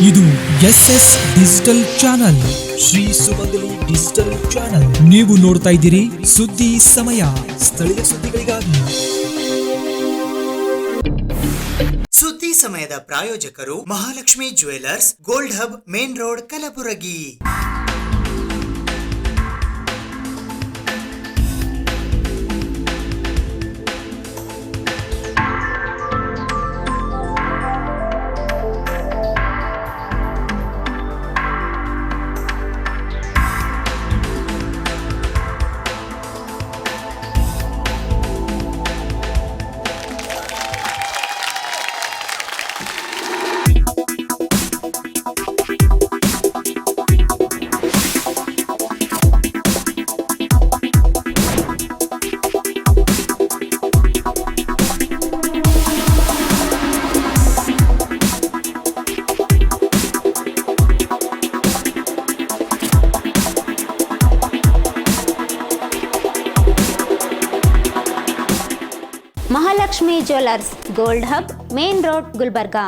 ಇದು SS digital channel, Shri ಸುಮಂಗಲಿ digital channel. ನೀವು ನೋಡ್ತಾ ಇದ್ದೀರಿ ಸುದ್ದಿ ಸಮಯ, ಸ್ಥಳೀಯ ಸುದ್ದಿಗಳಿಗಾಗಿ. ಸುದ್ದಿ ಸಮಯದ ಪ್ರಾಯೋಜಕರು Mahalakshmi jewellers, gold hub, main road, Kalaburagi. Mahalakshmi jewellers, gold hub, main road, Gulbarga.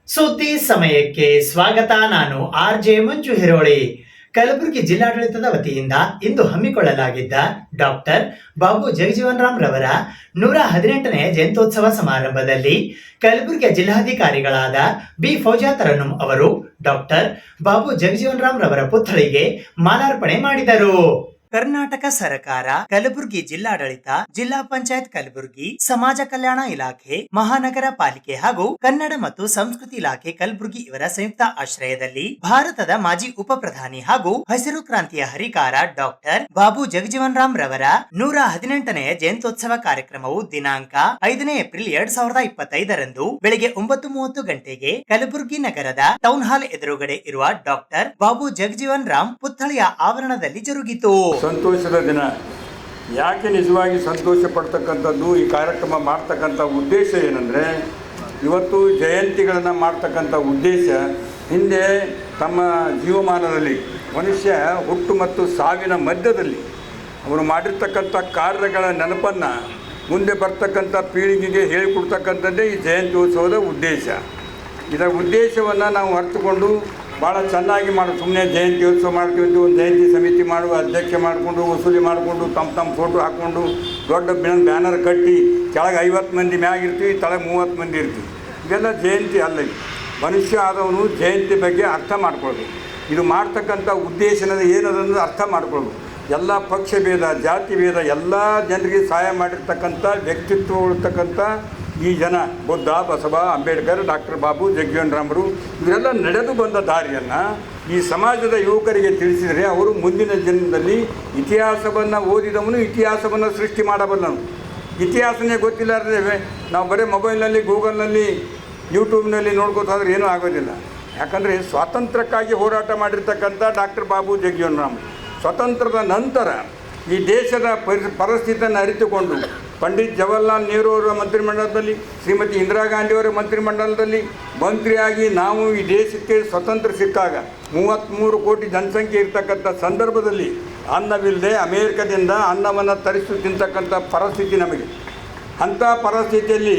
ಸುದ್ದಿ ಸಮಯಕ್ಕೆ ಸ್ವಾಗತ. ನಾನು RJ ಮಂಜು ಹಿರೋಳಿ. ಕಲಬುರಗಿ ಜಿಲ್ಲಾಡಳಿತದ ವತಿಯಿಂದ ಇಂದು ಹಮ್ಮಿಕೊಳ್ಳಲಾಗಿದ್ದ ಡಾಕ್ಟರ್ ಬಾಬು ಜಗಜೀವನ್ ರಾಮ್ ರವರ 118ನೇ ಜಯಂತ್ಯೋತ್ಸವ ಸಮಾರಂಭದಲ್ಲಿ ಕಲಬುರಗಿಯ ಜಿಲ್ಲಾಧಿಕಾರಿಗಳಾದ ಬಿ ಫೌಜಾ ತರನ್ನುಮ್ ಅವರು ಡಾಕ್ಟರ್ ಬಾಬು ಜಗಜೀವನ್ ರಾಮ್ ರವರ ಪುತ್ಥಳಿಗೆ ಮಾಲಾರ್ಪಣೆ ಮಾಡಿದರು. ಕರ್ನಾಟಕ ಸರ್ಕಾರ, ಕಲಬುರಗಿ ಜಿಲ್ಲಾಡಳಿತ, ಜಿಲ್ಲಾ ಪಂಚಾಯತ್ ಕಲಬುರಗಿ, ಸಮಾಜ ಕಲ್ಯಾಣ ಇಲಾಖೆ, ಮಹಾನಗರ ಪಾಲಿಕೆ ಹಾಗೂ ಕನ್ನಡ ಮತ್ತು ಸಂಸ್ಕೃತಿ ಇಲಾಖೆ ಕಲಬುರಗಿ ಇವರ ಸಂಯುಕ್ತ ಆಶ್ರಯದಲ್ಲಿ ಭಾರತದ ಮಾಜಿ ಉಪ ಪ್ರಧಾನಿ ಹಾಗೂ ಹಸಿರು ಕ್ರಾಂತಿಯ ಹರಿಕಾರ ಡಾಕ್ಟರ್ ಬಾಬು ಜಗಜೀವನ್ ರಾಮ್ ರವರ 118ನೇ ಜಯಂತ್ಯೋತ್ಸವ ಕಾರ್ಯಕ್ರಮವು ದಿನಾಂಕ 5ನೇ ಏಪ್ರಿಲ್ 2025ರಂದು ಬೆಳಿಗ್ಗೆ 9:30 ಗಂಟೆಗೆ ಕಲಬುರಗಿ ನಗರದ ಟೌನ್ ಹಾಲ್ ಎದುರುಗಡೆ ಇರುವ ಡಾಕ್ಟರ್ ಬಾಬು ಜಗಜೀವನ್ ರಾಮ್ ಪುತ್ಥಳಿಯ ಆವರಣದಲ್ಲಿ ಜರುಗಿತು. ಸಂತೋಷದ ದಿನ. ಯಾಕೆ ನಿಜವಾಗಿ ಸಂತೋಷ ಪಡ್ತಕ್ಕಂಥದ್ದು, ಈ ಕಾರ್ಯಕ್ರಮ ಮಾಡ್ತಕ್ಕಂಥ ಉದ್ದೇಶ ಏನಂದರೆ, ಇವತ್ತು ಜಯಂತಿಗಳನ್ನು ಮಾಡ್ತಕ್ಕಂಥ ಉದ್ದೇಶ ಹಿಂದೆ ತಮ್ಮ ಜೀವಮಾನದಲ್ಲಿ ಮನುಷ್ಯ ಹುಟ್ಟು ಮತ್ತು ಸಾವಿನ ಮಧ್ಯದಲ್ಲಿ ಅವರು ಮಾಡಿರ್ತಕ್ಕಂಥ ಕಾರ್ಯಗಳ ನೆನಪನ್ನು ಮುಂದೆ ಬರ್ತಕ್ಕಂಥ ಪೀಳಿಗೆಗೆ ಹೇಳಿಕೊಡ್ತಕ್ಕಂಥದ್ದೇ ಈ ಜಯಂತ್ಯೋತ್ಸವದ ಉದ್ದೇಶ. ಇದರ ಉದ್ದೇಶವನ್ನು ನಾವು ಅರ್ಥಕೊಂಡು ಭಾಳ ಚೆನ್ನಾಗಿ ಸುಮ್ಮನೆ ಜಯಂತ್ಯೋತ್ಸವ ಮಾಡ್ತೀವಿ, ಒಂದು ಜಯಂತಿ ಸಮಿತಿ ಮಾಡುವ ಅಧ್ಯಕ್ಷ ಮಾಡಿಕೊಂಡು ವಸೂಲಿ ಮಾಡಿಕೊಂಡು ತಮ್ಮ ಫೋಟೋ ಹಾಕ್ಕೊಂಡು ದೊಡ್ಡ ಬ್ಯಾನರ್ ಕಟ್ಟಿ ಕೆಳಗೆ 50 ಮಂದಿ ಮ್ಯಾಗ ಇರ್ತೀವಿ, ತಳಗೆ 30 ಮಂದಿ ಇರ್ತೀವಿ. ಇದೆಲ್ಲ ಜಯಂತಿ ಅಲ್ಲ. ಮನುಷ್ಯ ಆದವನು ಜಯಂತಿ ಬಗ್ಗೆ ಅರ್ಥ ಮಾಡ್ಕೊಳ್ಬೇಕು. ಇದು ಮಾಡ್ತಕ್ಕಂಥ ಉದ್ದೇಶನ ಏನದಂದ್ರೆ ಅರ್ಥ ಮಾಡ್ಕೊಳ್ಬೇಕು. ಎಲ್ಲ ಪಕ್ಷ ಭೇದ, ಜಾತಿ ಭೇದ, ಎಲ್ಲ ಜನರಿಗೆ ಸಹಾಯ ಮಾಡಿರ್ತಕ್ಕಂಥ ವ್ಯಕ್ತಿತ್ವ ಉಳ್ತಕ್ಕಂಥ ಈ ಜನ ಬುದ್ಧ, ಬಸವ, ಅಂಬೇಡ್ಕರ್, ಡಾಕ್ಟರ್ ಬಾಬು ಜಗಜೀವನ್ ರಾಮರು ಇವರೆಲ್ಲ ನಡೆದು ಬಂದ ದಾರಿಯನ್ನು ಈ ಸಮಾಜದ ಯುವಕರಿಗೆ ತಿಳಿಸಿದರೆ ಅವರು ಮುಂದಿನ ಜನ್ಮದಲ್ಲಿ ಇತಿಹಾಸವನ್ನು ಓದಿದವನು ಇತಿಹಾಸವನ್ನು ಸೃಷ್ಟಿ ಮಾಡಬಲ್ಲನು. ಇತಿಹಾಸನೇ ಗೊತ್ತಿಲ್ಲಾರ್ದೇ ನಾವು ಬರೀ ಮೊಬೈಲ್ನಲ್ಲಿ, ಗೂಗಲ್ನಲ್ಲಿ, ಯೂಟ್ಯೂಬ್ನಲ್ಲಿ ನೋಡ್ಕೋತಾದ್ರೆ ಏನೂ ಆಗೋದಿಲ್ಲ. ಯಾಕಂದರೆ ಸ್ವಾತಂತ್ರ್ಯಕ್ಕಾಗಿ ಹೋರಾಟ ಮಾಡಿರ್ತಕ್ಕಂಥ ಡಾಕ್ಟರ್ ಬಾಬು ಜಗಜೀವನ್ ರಾಮ್ ಸ್ವತಂತ್ರದ ನಂತರ ಈ ದೇಶದ ಪರಿಸ್ಥಿತಿಯನ್ನು ಅರಿತುಕೊಂಡು ಪಂಡಿತ್ ಜವಾಹರ್ಲಾಲ್ ನೆಹರು ಅವರ ಮಂತ್ರಿಮಂಡಲದಲ್ಲಿ, ಶ್ರೀಮತಿ ಇಂದಿರಾ ಗಾಂಧಿಯವರ ಮಂತ್ರಿಮಂಡಲದಲ್ಲಿ ಮಂತ್ರಿಯಾಗಿ ನಾವು ಈ ದೇಶಕ್ಕೆ ಸ್ವತಂತ್ರ ಸಿಕ್ಕಾಗ 33 ಕೋಟಿ ಜನಸಂಖ್ಯೆ ಇರ್ತಕ್ಕಂಥ ಸಂದರ್ಭದಲ್ಲಿ ಅನ್ನವಿಲ್ಲದೆ ಅಮೇರಿಕದಿಂದ ಅನ್ನವನ್ನು ತರಿಸಿ ತಿಂತಕ್ಕಂಥ ಪರಿಸ್ಥಿತಿ ನಮಗೆ. ಅಂಥ ಪರಿಸ್ಥಿತಿಯಲ್ಲಿ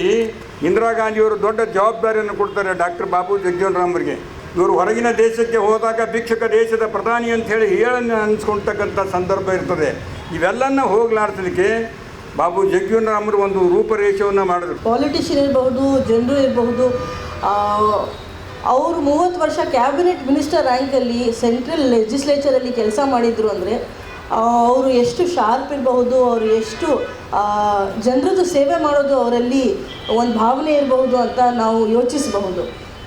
ಇಂದಿರಾ ಗಾಂಧಿಯವರು ದೊಡ್ಡ ಜವಾಬ್ದಾರಿಯನ್ನು ಕೊಡ್ತಾರೆ ಡಾಕ್ಟರ್ ಬಾಬು ಜಗಜೀವನ್ ರಾಮರಿಗೆ. ಇವರು ಹೊರಗಿನ ದೇಶಕ್ಕೆ ಹೋದಾಗ ಭಿಕ್ಷುಕ ದೇಶದ ಪ್ರಧಾನಿ ಅಂಥೇಳಿ ಹೇಳನ್ನು ಅನಿಸ್ಕೊಳ್ತಕ್ಕಂಥ ಸಂದರ್ಭ ಇರ್ತದೆ. ಇವೆಲ್ಲನ್ನ ಹೋಗಲಾಡ್ಸಲಿಕ್ಕೆ ಬಾಬು ಜಗಜೀವನ್ ರಾಮರು ಒಂದು ರೂಪರೇಷೆಯನ್ನು ಮಾಡಿದ್ರು. ಪಾಲಿಟಿಷಿಯನ್ ಇರಬಹುದು, ಜನರು ಇರಬಹುದು, ಅವರು 30 ವರ್ಷ ಕ್ಯಾಬಿನೆಟ್ ಮಿನಿಸ್ಟರ್ ರ್ಯಾಂಕಲ್ಲಿ ಸೆಂಟ್ರಲ್ ಲೆಜಿಸ್ಲೇಚರಲ್ಲಿ ಕೆಲಸ ಮಾಡಿದರು ಅಂದರೆ ಅವರು ಎಷ್ಟು ಶಾರ್ಪ್ ಇರಬಹುದು, ಅವರು ಎಷ್ಟು ಜನರದ್ದು ಸೇವೆ ಮಾಡೋದು ಅವರಲ್ಲಿ ಒಂದು ಭಾವನೆ ಇರಬಹುದು ಅಂತ ನಾವು ಯೋಚಿಸಬಹುದು.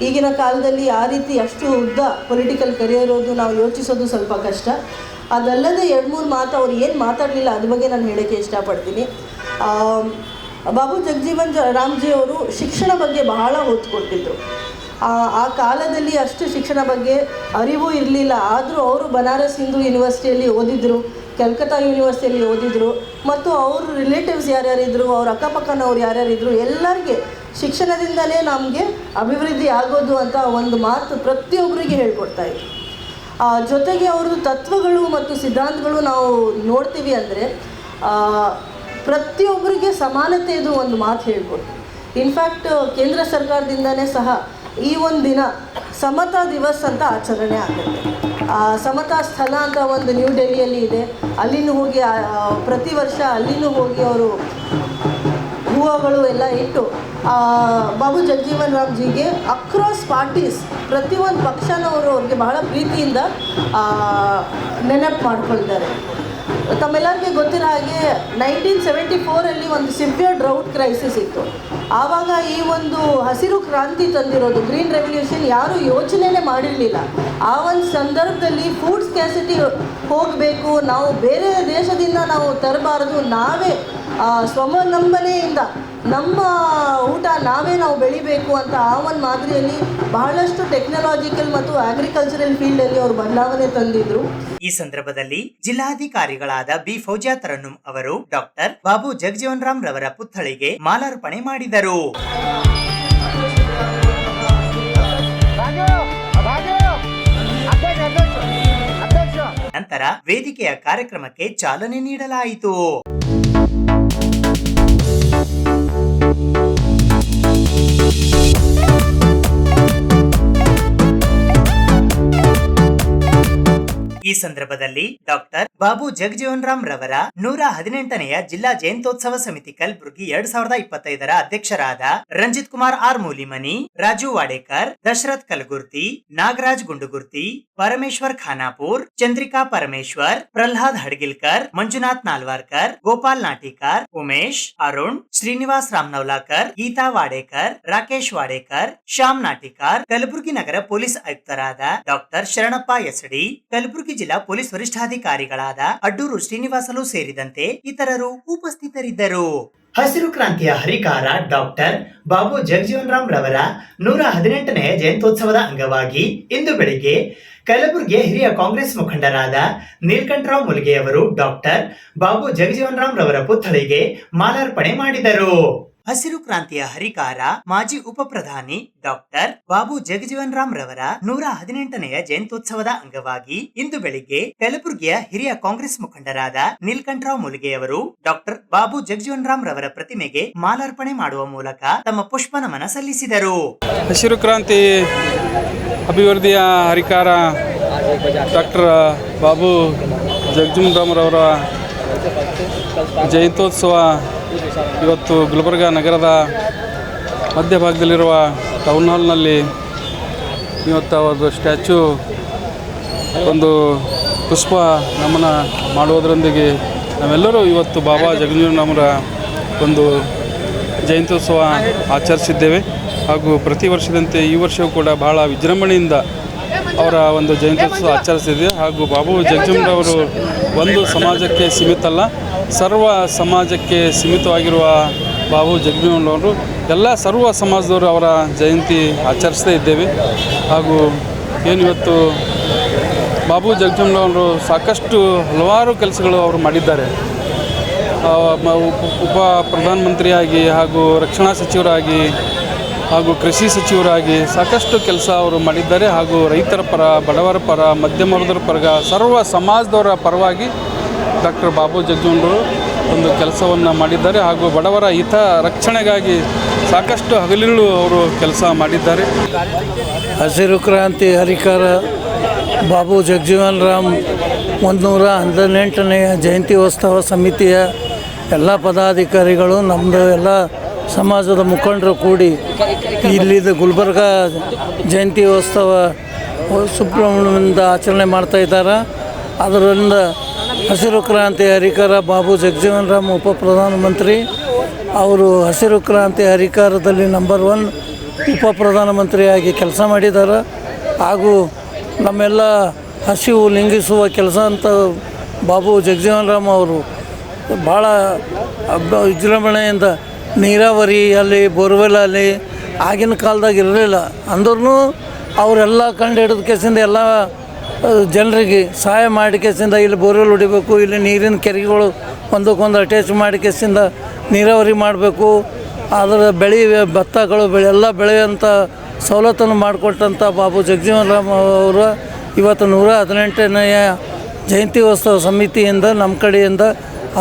ಈಗಿನ ಕಾಲದಲ್ಲಿ ಆ ರೀತಿ ಅಷ್ಟು ಉದ್ದ ಪೊಲಿಟಿಕಲ್ ಕರಿಯರ್ ಇರೋದು ನಾವು ಯೋಚಿಸೋದು ಸ್ವಲ್ಪ ಕಷ್ಟ. ಅದಲ್ಲದೆ 2-3 ಮಾತು ಅವ್ರು ಏನು ಮಾತಾಡಲಿಲ್ಲ ಅದ್ರ ಬಗ್ಗೆ ನಾನು ಹೇಳೋಕ್ಕೆ ಇಷ್ಟಪಡ್ತೀನಿ. ಬಾಬು ಜಗಜೀವನ್ ರಾಮ್ಜಿ ಅವರು ಶಿಕ್ಷಣ ಬಗ್ಗೆ ಬಹಳ ಒತ್ತು ಕೊಟ್ಟಿದ್ದರು. ಆ ಕಾಲದಲ್ಲಿ ಅಷ್ಟು ಶಿಕ್ಷಣ ಬಗ್ಗೆ ಅರಿವು ಇರಲಿಲ್ಲ. ಆದರೂ ಅವರು ಬನಾರಸ್ ಹಿಂದೂ ಯೂನಿವರ್ಸಿಟಿಯಲ್ಲಿ ಓದಿದ್ರು, ಕಲ್ಕತ್ತಾ ಯೂನಿವರ್ಸಿಟಿಯಲ್ಲಿ ಓದಿದ್ರು, ಮತ್ತು ಅವ್ರ ರಿಲೇಟಿವ್ಸ್ ಯಾರ್ಯಾರಿದ್ರು, ಅವ್ರ ಅಕ್ಕಪಕ್ಕನವ್ರು ಯಾರ್ಯಾರಿದ್ರು, ಎಲ್ಲರಿಗೆ ಶಿಕ್ಷಣದಿಂದಲೇ ನಮಗೆ ಅಭಿವೃದ್ಧಿ ಆಗೋದು ಅಂತ ಒಂದು ಮಾತು ಪ್ರತಿಯೊಬ್ಬರಿಗೆ ಹೇಳ್ಕೊಡ್ತಾಯಿದ್ರು. ಜೊತೆಗೆ ಅವ್ರದ್ದು ತತ್ವಗಳು ಮತ್ತು ಸಿದ್ಧಾಂತಗಳು ನಾವು ನೋಡ್ತೀವಿ ಅಂದರೆ ಪ್ರತಿಯೊಬ್ಬರಿಗೆ ಸಮಾನತೆಯದು ಒಂದು ಮಾತು ಹೇಳ್ಕೊಡ್ತೀವಿ. ಇನ್ಫ್ಯಾಕ್ಟ್ ಕೇಂದ್ರ ಸರ್ಕಾರದಿಂದನೇ ಸಹ ಈ ಒಂದು ದಿನ ಸಮತಾ ದಿವಸ್ ಅಂತ ಆಚರಣೆ ಆಗುತ್ತೆ. ಸಮತಾ ಸ್ಥಳ ಅಂತ ಒಂದು ನ್ಯೂ ಡೆಲ್ಲಿಯಲ್ಲಿ ಇದೆ. ಅಲ್ಲಿನೂ ಹೋಗಿ ಪ್ರತಿ ವರ್ಷ ಅಲ್ಲಿನೂ ಹೋಗಿ ಅವರು ಹೂವುಗಳು ಎಲ್ಲ ಇಟ್ಟು ಬಾಬು ಜಗಜೀವನ್ ರಾಮ್ಜಿಗೆ ಅಕ್ರಾಸ್ ಪಾರ್ಟೀಸ್ ಪ್ರತಿಯೊಂದು ಪಕ್ಷನವರು ಅವ್ರಿಗೆ ಬಹಳ ಪ್ರೀತಿಯಿಂದ ನೆನಪು ಮಾಡ್ಕೊಳ್ತಾರೆ. ತಮ್ಮೆಲ್ಲರಿಗೆ ಗೊತ್ತಿರೋ ಹಾಗೆ 1974 ಒಂದು ಸಿವಿಯರ್ ಡ್ರೌಟ್ ಕ್ರೈಸಿಸ್ ಇತ್ತು. ಆವಾಗ ಈ ಒಂದು ಹಸಿರು ಕ್ರಾಂತಿ ತಂದಿರೋದು, ಗ್ರೀನ್ ರೆವಲ್ಯೂಷನ್ ಯಾರೂ ಯೋಚನೆನೇ ಮಾಡಿರಲಿಲ್ಲ. ಆ ಒಂದು ಸಂದರ್ಭದಲ್ಲಿ ಫುಡ್ ಸ್ಕ್ಯಾಸಿಟಿ ಹೋಗಬೇಕು, ನಾವು ಬೇರೆ ದೇಶದಿಂದ ನಾವು ತರಬಾರದು, ನಾವೇ ಸ್ವಾವಲಂಬನೆಯಿಂದ ನಮ್ಮ ಊಟ ನಾವು ಬೆಳಿಬೇಕು ಅಂತ ಆ ಒಂದು ಮಾದರಿಯಲ್ಲಿ ಬಹಳಷ್ಟು ಟೆಕ್ನಾಲಜಿಕಲ್ ಮತ್ತು ಅಗ್ರಿಕಲ್ಚರಲ್ ಫೀಲ್ಡಲ್ಲಿ ಅವರು ಬದಲಾವಣೆ ತಂದಿದ್ರು. ಈ ಸಂದರ್ಭದಲ್ಲಿ ಜಿಲ್ಲಾಧಿಕಾರಿಗಳಾದ ಬಿ ಫೌಜಿಯಾ ತರನ್ನುಮ್ ಅವರು ಡಾಕ್ಟರ್ ಬಾಬು ಜಗಜೀವನ್ ರಾಮ್ ರವರ ಪುತ್ಥಳಿಗೆ ಮಾಲಾರ್ಪಣೆ ಮಾಡಿದರು. ನಂತರ ವೇದಿಕೆಯ ಕಾರ್ಯಕ್ರಮಕ್ಕೆ ಚಾಲನೆ ನೀಡಲಾಯಿತು. ಈ ಸಂದರ್ಭದಲ್ಲಿ ಡಾಕ್ಟರ್ ಬಾಬು ಜಗಜೀವನ್ ರಾಮ್ ರವರ 118ನೆಯ ಜಿಲ್ಲಾ ಜಯಂತ್ಯೋತ್ಸವ ಸಮಿತಿ ಕಲಬುರಗಿ 2025ರ ಅಧ್ಯಕ್ಷರಾದ ರಂಜಿತ್ ಕುಮಾರ್ ಆರ್ ಮೂಲಿಮನಿ, ರಾಜು ವಾಡೇಕರ್, ದಶರಥ್ ಕಲಗುರ್ತಿ, ನಾಗರಾಜ್ ಗುಂಡುಗುರ್ತಿ, ಪರಮೇಶ್ವರ್ ಖಾನಾಪುರ್, ಚಂದ್ರಿಕಾ ಪರಮೇಶ್ವರ್, ಪ್ರಹ್ಲಾದ್ ಹಡ್ಗಿಲ್ಕರ್, ಮಂಜುನಾಥ್ ನಾಲ್ವಾರ್ಕರ್, ಗೋಪಾಲ್ ನಾಟಿಕಾರ್, ಉಮೇಶ್, ಅರುಣ್, ಶ್ರೀನಿವಾಸ್ ರಾಮ್ನವಲಾಕರ್, ಗೀತಾ ವಾಡೇಕರ್, ರಾಕೇಶ್ ವಾಡೇಕರ್, ಶ್ಯಾಮ್ ನಾಟಿಕಾರ್, ಕಲಬುರಗಿ ನಗರ ಪೊಲೀಸ್ ಆಯುಕ್ತರಾದ ಡಾಕ್ಟರ್ ಶರಣಪ್ಪ ಎಸ್ಡಿ, ಕಲಬುರಗಿ ಜಿಲ್ಲಾ ಪೊಲೀಸ್ ವರಿಷ್ಠಾಧಿಕಾರಿಗಳಾದ ಅಡ್ಡೂರು ಶ್ರೀನಿವಾಸಲು ಸೇರಿದಂತೆ ಇತರರು ಉಪಸ್ಥಿತರಿದ್ದರು. ಹಸಿರು ಕ್ರಾಂತಿಯ ಹರಿಕಾರ ಡಾಕ್ಟರ್ ಬಾಬು ಜಗಜೀವನ್ ರಾಮ್ ರವರ 118ನೇ ಜಯಂತ್ಯೋತ್ಸವದ ಅಂಗವಾಗಿ ಇಂದು ಬೆಳಿಗ್ಗೆ ಕಲಬುರಗಿಯ ಹಿರಿಯ ಕಾಂಗ್ರೆಸ್ ಮುಖಂಡರಾದ ನೀಲಕಂಠರಾವ್ ಮುಲ್ಗೆಯವರು ಡಾಕ್ಟರ್ ಬಾಬು ಜಗಜೀವನ್ ರಾಮ್ ರವರ ಪುತ್ಥಳಿಗೆ ಮಾಲಾರ್ಪಣೆ ಮಾಡಿದರು. ಹಸಿರು ಕ್ರಾಂತಿಯ ಹರಿಕಾರ ಮಾಜಿ ಉಪ ಪ್ರಧಾನಿ ಡಾಕ್ಟರ್ ಬಾಬು ಜಗಜೀವನ್ ರಾಮ್ ರವರ 118ನೆಯ ಜಯಂತ್ಯೋತ್ಸವದ ಅಂಗವಾಗಿ ಇಂದು ಬೆಳಿಗ್ಗೆ ಕಲಬುರಗಿಯ ಹಿರಿಯ ಕಾಂಗ್ರೆಸ್ ಮುಖಂಡರಾದ ನೀಲಕಂಠರಾವ್ ಮುಲ್ಗೆಯವರು ಡಾಕ್ಟರ್ ಬಾಬು ಜಗಜೀವನ್ ರಾಮ್ ರವರ ಪ್ರತಿಮೆಗೆ ಮಾಲಾರ್ಪಣೆ ಮಾಡುವ ಮೂಲಕ ತಮ್ಮ ಪುಷ್ಪ ನಮನ ಸಲ್ಲಿಸಿದರು. ಹಸಿರು ಕ್ರಾಂತಿ ಅಭಿವೃದ್ಧಿಯ ಹರಿಕಾರ ಡಾಕ್ಟರ್ ಬಾಬು ಜಗಜೀವನ್ ರಾಮ್ ರವರ ಜಯಂತ್ಯೋತ್ಸವ ಇವತ್ತು ಗುಲ್ಬರ್ಗ ನಗರದ ಮಧ್ಯಭಾಗದಲ್ಲಿರುವ ಟೌನ್ ಹಾಲ್ನಲ್ಲಿ ಇವತ್ತು ಅವರದ್ದು ಸ್ಟ್ಯಾಚ್ಯೂ ಒಂದು ಪುಷ್ಪ ನಮನ ಮಾಡುವುದರೊಂದಿಗೆ ನಾವೆಲ್ಲರೂ ಇವತ್ತು ಬಾಬಾ ಜಗಜೀವನ್ ರಾಮರ ಒಂದು ಜಯಂತ್ಯೋತ್ಸವ ಆಚರಿಸಿದ್ದೇವೆ. ಹಾಗೂ ಪ್ರತಿ ವರ್ಷದಂತೆ ಈ ವರ್ಷವೂ ಕೂಡ ಬಹಳ ವಿಜೃಂಭಣೆಯಿಂದ ಅವರ ಒಂದು ಜಯಂತ್ಯೋತ್ಸವ ಆಚರಿಸಿದೆ. ಹಾಗೂ ಬಾಬು ಜಗಜೀವನ್ ರಾಮರು ಒಂದು ಸಮಾಜಕ್ಕೆ ಸೀಮಿತ ಅಲ್ಲ, ಸರ್ವ ಸಮಾಜಕ್ಕೆ ಸೀಮಿತವಾಗಿರುವ ಬಾಬು ಜಗಜೀವನ್ ಅವರು ಎಲ್ಲ ಸರ್ವ ಸಮಾಜದವರು ಅವರ ಜಯಂತಿ ಆಚರಿಸ್ತಾ ಇದ್ದೇವೆ. ಹಾಗೂ ಏನಿವತ್ತು ಬಾಬು ಜಗಜೀವನ್ ಅವರು ಸಾಕಷ್ಟು ಹಲವಾರು ಕೆಲಸಗಳು ಅವರು ಮಾಡಿದ್ದಾರೆ. ಉಪ ಪ್ರಧಾನಮಂತ್ರಿಯಾಗಿ ಹಾಗೂ ರಕ್ಷಣಾ ಸಚಿವರಾಗಿ ಹಾಗೂ ಕೃಷಿ ಸಚಿವರಾಗಿ ಸಾಕಷ್ಟು ಕೆಲಸ ಅವರು ಮಾಡಿದ್ದಾರೆ. ಹಾಗೂ ರೈತರ ಪರ, ಬಡವರ ಪರ, ಮಧ್ಯಮ ವರ್ಗದ ಪರ, ಸರ್ವ ಸಮಾಜದವರ ಪರವಾಗಿ ಡಾಕ್ಟರ್ ಬಾಬು ಜಗಜೀವನರು ಒಂದು ಕೆಲಸವನ್ನು ಮಾಡಿದ್ದಾರೆ. ಹಾಗೂ ಬಡವರ ಹಿತ ರಕ್ಷಣೆಗಾಗಿ ಸಾಕಷ್ಟು ಹಗಲಿರುಳು ಅವರು ಕೆಲಸ ಮಾಡಿದ್ದಾರೆ. ಹಸಿರು ಕ್ರಾಂತಿ ಹರಿಕಾರ ಬಾಬು ಜಗಜೀವನ್ ರಾಮ್ 118ನೆಯ ಜಯಂತ್ಯೋತ್ಸವ ಸಮಿತಿಯ ಎಲ್ಲ ಪದಾಧಿಕಾರಿಗಳು, ನಮ್ಮದು ಎಲ್ಲ ಸಮಾಜದ ಮುಖಂಡರು ಕೂಡಿ ಇಲ್ಲಿದ್ದು ಗುಲ್ಬರ್ಗ ಜಯಂತ್ಯೋತ್ಸವ ಸುಬ್ರಹ್ಮಣ್ಯದಿಂದ ಆಚರಣೆ ಮಾಡ್ತಾಯಿದ್ದಾರೆ. ಅದರಿಂದ ಹಸಿರು ಕ್ರಾಂತಿ ಹರಿಕಾರ ಬಾಬು ಜಗಜೀವನ್ ರಾಮ್ ಉಪ ಪ್ರಧಾನಮಂತ್ರಿ ಅವರು ಹಸಿರು ಕ್ರಾಂತಿ ಹರಿಕಾರದಲ್ಲಿ ನಂಬರ್ 1 ಉಪ ಪ್ರಧಾನಮಂತ್ರಿಯಾಗಿ ಕೆಲಸ ಮಾಡಿದ್ದಾರೆ. ಹಾಗೂ ನಮ್ಮೆಲ್ಲ ಹಸಿವು ನೀಗಿಸುವ ಕೆಲಸ ಅಂತ ಬಾಬು ಜಗಜೀವನ್ ರಾಮ್ ಅವರು ಭಾಳ ವಿಜೃಂಭಣೆಯಿಂದ ನೀರಾವರಿಯಲ್ಲಿ, ಬೋರ್ವೆಲಲ್ಲಿ ಆಗಿನ ಕಾಲದಾಗ ಇರಲಿಲ್ಲ ಅಂದ್ರೂ ಅವರೆಲ್ಲ ಕಂಡು ಹಿಡಿದ ಕೇಸಿಂದ ಎಲ್ಲ ಜನರಿಗೆ ಸಹಾಯ ಮಾಡಿ ಕೇಸಿಂದ ಇಲ್ಲಿ ಬೋರ್ವೆಲ್ ಹೊಡಿಬೇಕು, ಇಲ್ಲಿ ನೀರಿನ ಕೆರೆಗಳು ಒಂದಕ್ಕೊಂದು ಅಟ್ಯಾಚ್ ಮಾಡಿ ಕೇಸಿಂದ ನೀರಾವರಿ ಮಾಡಬೇಕು, ಅದರ ಭತ್ತಗಳು ಎಲ್ಲ ಬೆಳೆಯುವಂಥ ಸವಲತ್ತನ್ನು ಮಾಡಿಕೊಟ್ಟಂಥ ಬಾಬು ಜಗಜೀವನ್ ರಾಮ್ ಅವರು ಇವತ್ತು 118ನೇ ಜಯಂತಿ ಉತ್ಸವ ಸಮಿತಿಯಿಂದ ನಮ್ಮ ಕಡೆಯಿಂದ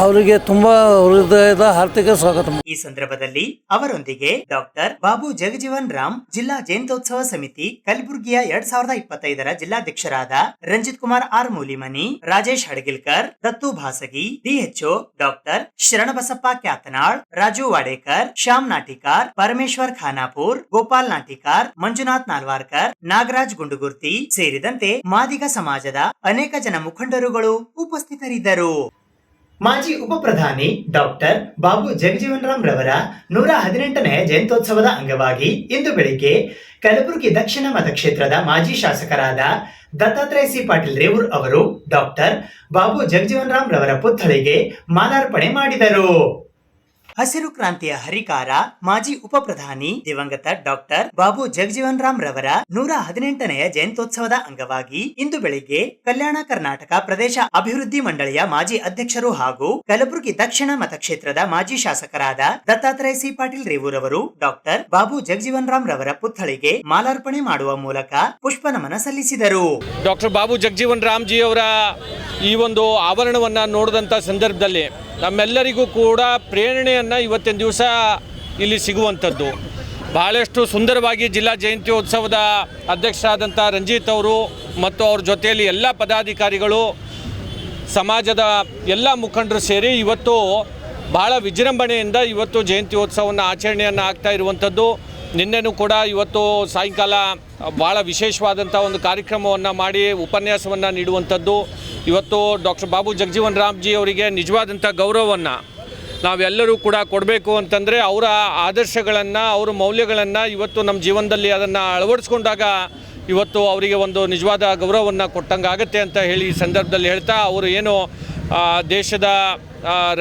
ಅವರಿಗೆ ತುಂಬ ಹೃದಯದ ಆರ್ಥಿಕ ಸ್ವಾಗತ. ಈ ಸಂದರ್ಭದಲ್ಲಿ ಅವರೊಂದಿಗೆ ಡಾಕ್ಟರ್ ಬಾಬು ಜಗಜೀವನ್ ರಾಮ್ ಜಿಲ್ಲಾ ಜಯಂತ್ಯೋತ್ಸವ ಸಮಿತಿ ಕಲಬುರಗಿಯ 2025ರ ಜಿಲ್ಲಾಧ್ಯಕ್ಷರಾದ ರಂಜಿತ್ ಕುಮಾರ್ ಆರ್ ಮೂಲಿಮನಿ, ರಾಜೇಶ್ ಹಡಗಿಲ್ಕರ್, ದತ್ತು ಭಾಸಗಿ, ಡಿಎಚ್ಒ ಡಾಕ್ಟರ್ ಶರಣಬಸಪ್ಪ ಕ್ಯಾತನಾಳ್, ರಾಜು ವಾಡೇಕರ್, ಶ್ಯಾಮ್ ನಾಟಿಕಾರ್, ಪರಮೇಶ್ವರ್ ಖಾನಾಪುರ್, ಗೋಪಾಲ್ ನಾಟಿಕಾರ್, ಮಂಜುನಾಥ್ ನಾಲ್ವಾರ್ಕರ್, ನಾಗರಾಜ್ ಗುಂಡುಗುರ್ತಿ ಸೇರಿದಂತೆ ಮಾದಿಗ ಸಮಾಜದ ಅನೇಕ ಜನ ಮುಖಂಡರುಗಳು ಉಪಸ್ಥಿತರಿದ್ದರು. ಮಾಜಿ ಉಪ ಪ್ರಧಾನಿ ಡಾಕ್ಟರ್ ಬಾಬು ಜಗಜೀವನ್ ರಾಮ್ ರವರ 118ನೇ ಜಯಂತ್ಯೋತ್ಸವದ ಅಂಗವಾಗಿ ಇಂದು ಬೆಳಿಗ್ಗೆ ಕಲಬುರಗಿ ದಕ್ಷಿಣ ಮತಕ್ಷೇತ್ರದ ಮಾಜಿ ಶಾಸಕರಾದ ದತ್ತಾತ್ರೇಯ ಸಿ ಪಾಟೀಲ್ ರೇವೂರ್ ಅವರು ಡಾಕ್ಟರ್ ಬಾಬು ಜಗಜೀವನ್ ರಾಮ್ ರವರ ಪುತ್ಥಳಿಗೆ ಮಾಲಾರ್ಪಣೆ ಮಾಡಿದರು. ಹಸಿರು ಕ್ರಾಂತಿಯ ಹರಿಕಾರ ಮಾಜಿ ಉಪ ಪ್ರಧಾನಿ ದಿವಂಗತ ಡಾಕ್ಟರ್ ಬಾಬು ಜಗಜೀವನ್ ರಾಮ್ ರವರ 118ನೇ ಜಯಂತ್ಯೋತ್ಸವದ ಅಂಗವಾಗಿ ಇಂದು ಬೆಳಿಗ್ಗೆ ಕಲ್ಯಾಣ ಕರ್ನಾಟಕ ಪ್ರದೇಶ ಅಭಿವೃದ್ಧಿ ಮಂಡಳಿಯ ಮಾಜಿ ಅಧ್ಯಕ್ಷರು ಹಾಗೂ ಕಲಬುರಗಿ ದಕ್ಷಿಣ ಮತಕ್ಷೇತ್ರದ ಮಾಜಿ ಶಾಸಕರಾದ ದತ್ತಾತ್ರೇಯ ಸಿ ಪಾಟೀಲ್ ರೇವೂರ್ ಅವರು ಡಾಕ್ಟರ್ ಬಾಬು ಜಗಜೀವನ್ ರಾಮ್ ರವರ ಪುತ್ಥಳಿಗೆ ಮಾಲಾರ್ಪಣೆ ಮಾಡುವ ಮೂಲಕ ಪುಷ್ಪ ನಮನ ಸಲ್ಲಿಸಿದರು. ಡಾಕ್ಟರ್ ಬಾಬು ಜಗಜೀವನ್ ರಾಮ್ ಜಿ ಅವರ ಈ ಒಂದು ಆವರಣವನ್ನು ನೋಡಿದಂಥ ಸಂದರ್ಭದಲ್ಲಿ ನಮ್ಮೆಲ್ಲರಿಗೂ ಕೂಡ ಪ್ರೇರಣೆಯನ್ನು ಇವತ್ತಿನ ದಿವಸ ಇಲ್ಲಿ ಸಿಗುವಂಥದ್ದು. ಬಹಳಷ್ಟು ಸುಂದರವಾಗಿ ಜಿಲ್ಲಾ ಜಯಂತ್ಯೋತ್ಸವದ ಅಧ್ಯಕ್ಷರಾದಂಥ ರಂಜಿತ್ ಅವರು ಮತ್ತು ಅವ್ರ ಜೊತೆಯಲ್ಲಿ ಎಲ್ಲ ಪದಾಧಿಕಾರಿಗಳು, ಸಮಾಜದ ಎಲ್ಲ ಮುಖಂಡರು ಸೇರಿ ಇವತ್ತು ಬಹಳ ವಿಜೃಂಭಣೆಯಿಂದ ಇವತ್ತು ಜಯಂತ್ಯೋತ್ಸವವನ್ನು ಆಚರಣೆಯನ್ನು ಆಗ್ತಾ ಇರುವಂಥದ್ದು. ನಿನ್ನೆನೂ ಕೂಡ ಇವತ್ತು ಸಾಯಂಕಾಲ ಭಾಳ ವಿಶೇಷವಾದಂಥ ಒಂದು ಕಾರ್ಯಕ್ರಮವನ್ನು ಮಾಡಿ ಉಪನ್ಯಾಸವನ್ನು ನೀಡುವಂಥದ್ದು. ಇವತ್ತು ಡಾಕ್ಟರ್ ಬಾಬು ಜಗಜೀವನ್ ರಾಮ್ ಜಿ ಅವರಿಗೆ ನಿಜವಾದಂಥ ಗೌರವವನ್ನು ನಾವೆಲ್ಲರೂ ಕೂಡ ಕೊಡಬೇಕು ಅಂತಂದರೆ ಅವರ ಆದರ್ಶಗಳನ್ನು, ಅವರ ಮೌಲ್ಯಗಳನ್ನು ಇವತ್ತು ನಮ್ಮ ಜೀವನದಲ್ಲಿ ಅದನ್ನು ಅಳವಡಿಸ್ಕೊಂಡಾಗ ಇವತ್ತು ಅವರಿಗೆ ಒಂದು ನಿಜವಾದ ಗೌರವವನ್ನು ಕೊಟ್ಟಂಗೆ ಆಗುತ್ತೆ ಅಂತ ಹೇಳಿ ಈ ಸಂದರ್ಭದಲ್ಲಿ ಹೇಳ್ತಾ, ಅವರು ಏನು ದೇಶದ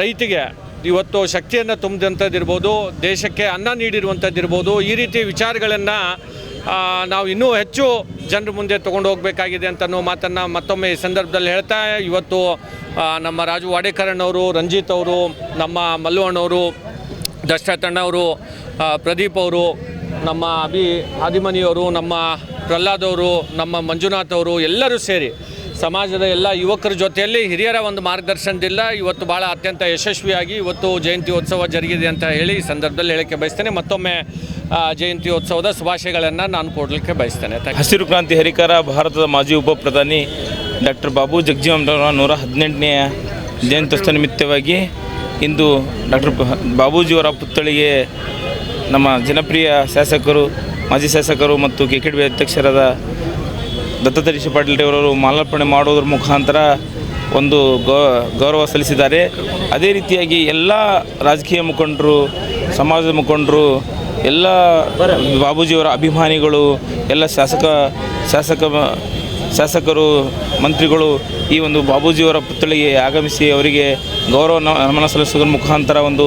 ರೈತಿಗೆ ಇವತ್ತು ಶಕ್ತಿಯನ್ನು ತುಂಬಿದಂಥದ್ದಿರ್ಬೋದು, ದೇಶಕ್ಕೆ ಅನ್ನ ನೀಡಿರುವಂಥದ್ದಿರ್ಬೋದು, ಈ ರೀತಿ ವಿಚಾರಗಳನ್ನು ನಾವು ಇನ್ನೂ ಹೆಚ್ಚು ಜನರ ಮುಂದೆ ತೊಗೊಂಡು ಹೋಗಬೇಕಾಗಿದೆ ಅಂತ ಅನ್ನೋ ಮಾತನ್ನು ಮತ್ತೊಮ್ಮೆ ಈ ಸಂದರ್ಭದಲ್ಲಿ ಹೇಳ್ತಾ, ಇವತ್ತು ನಮ್ಮ ರಾಜು ವಾಡೇಕರಣ್ಣವರು, ರಂಜಿತ್ ಅವರು, ನಮ್ಮ ಮಲ್ಲು ಅಣ್ಣವರು, ದಶರಥ್ ಅಣ್ಣವರು, ಪ್ರದೀಪ್ ಅವರು, ನಮ್ಮ ಆದಿಮನಿಯವರು, ನಮ್ಮ ಪ್ರಹ್ಲಾದ್ ಅವರು, ನಮ್ಮ ಮಂಜುನಾಥ್ ಅವರು ಎಲ್ಲರೂ ಸೇರಿ ಸಮಾಜದ ಎಲ್ಲ ಯುವಕರ ಜೊತೆಯಲ್ಲಿ ಹಿರಿಯರ ಒಂದು ಮಾರ್ಗದರ್ಶನದಿಂದ ಇವತ್ತು ಭಾಳ ಅತ್ಯಂತ ಯಶಸ್ವಿಯಾಗಿ ಇವತ್ತು ಜಯಂತ್ಯೋತ್ಸವ ಜರುಗಿದೆ ಅಂತ ಹೇಳಿ ಈ ಸಂದರ್ಭದಲ್ಲಿ ಹೇಳಕ್ಕೆ ಬಯಸ್ತೇನೆ. ಮತ್ತೊಮ್ಮೆ ಜಯಂತ್ಯೋತ್ಸವದ ಶುಭಾಶಯಗಳನ್ನು ನಾನು ಕೊಡಲಿಕ್ಕೆ ಬಯಸ್ತೇನೆ. ಹಸಿರು ಕ್ರಾಂತಿ ಹರಿಕಾರ ಭಾರತದ ಮಾಜಿ ಉಪ ಪ್ರಧಾನಿ ಡಾಕ್ಟರ್ ಬಾಬು ಜಗಜೀವನ್ ರಾಮ್ 118ನೇ ಜಯಂತ್ಯೋತ್ಸವ ನಿಮಿತ್ತವಾಗಿ ಇಂದು ಡಾಕ್ಟರ್ ಬಾಬೂಜಿಯವರ ಪುತ್ಥಳಿಗೆ ನಮ್ಮ ಜನಪ್ರಿಯ ಶಾಸಕರು, ಮಾಜಿ ಶಾಸಕರು ಮತ್ತು KKDB ಅಧ್ಯಕ್ಷರಾದ ದತ್ತಾತ್ರೇಯ ಸಿ ಪಾಟೀಲ್ ರೇವೂರ್ ಮಾಲಾರ್ಪಣೆ ಮಾಡೋದ್ರ ಮುಖಾಂತರ ಒಂದು ಗೌರವ ಸಲ್ಲಿಸಿದ್ದಾರೆ. ಅದೇ ರೀತಿಯಾಗಿ ಎಲ್ಲ ರಾಜಕೀಯ ಮುಖಂಡರು, ಸಮಾಜದ ಮುಖಂಡರು, ಎಲ್ಲ ಬಾಬೂಜಿಯವರ ಅಭಿಮಾನಿಗಳು, ಎಲ್ಲ ಶಾಸಕರು, ಮಂತ್ರಿಗಳು ಈ ಒಂದು ಬಾಬೂಜಿಯವರ ಪುತ್ಥಳಿಗೆ ಆಗಮಿಸಿ ಅವರಿಗೆ ಗೌರವ ನಮನ ಸಲ್ಲಿಸೋದ್ರ ಮುಖಾಂತರ ಒಂದು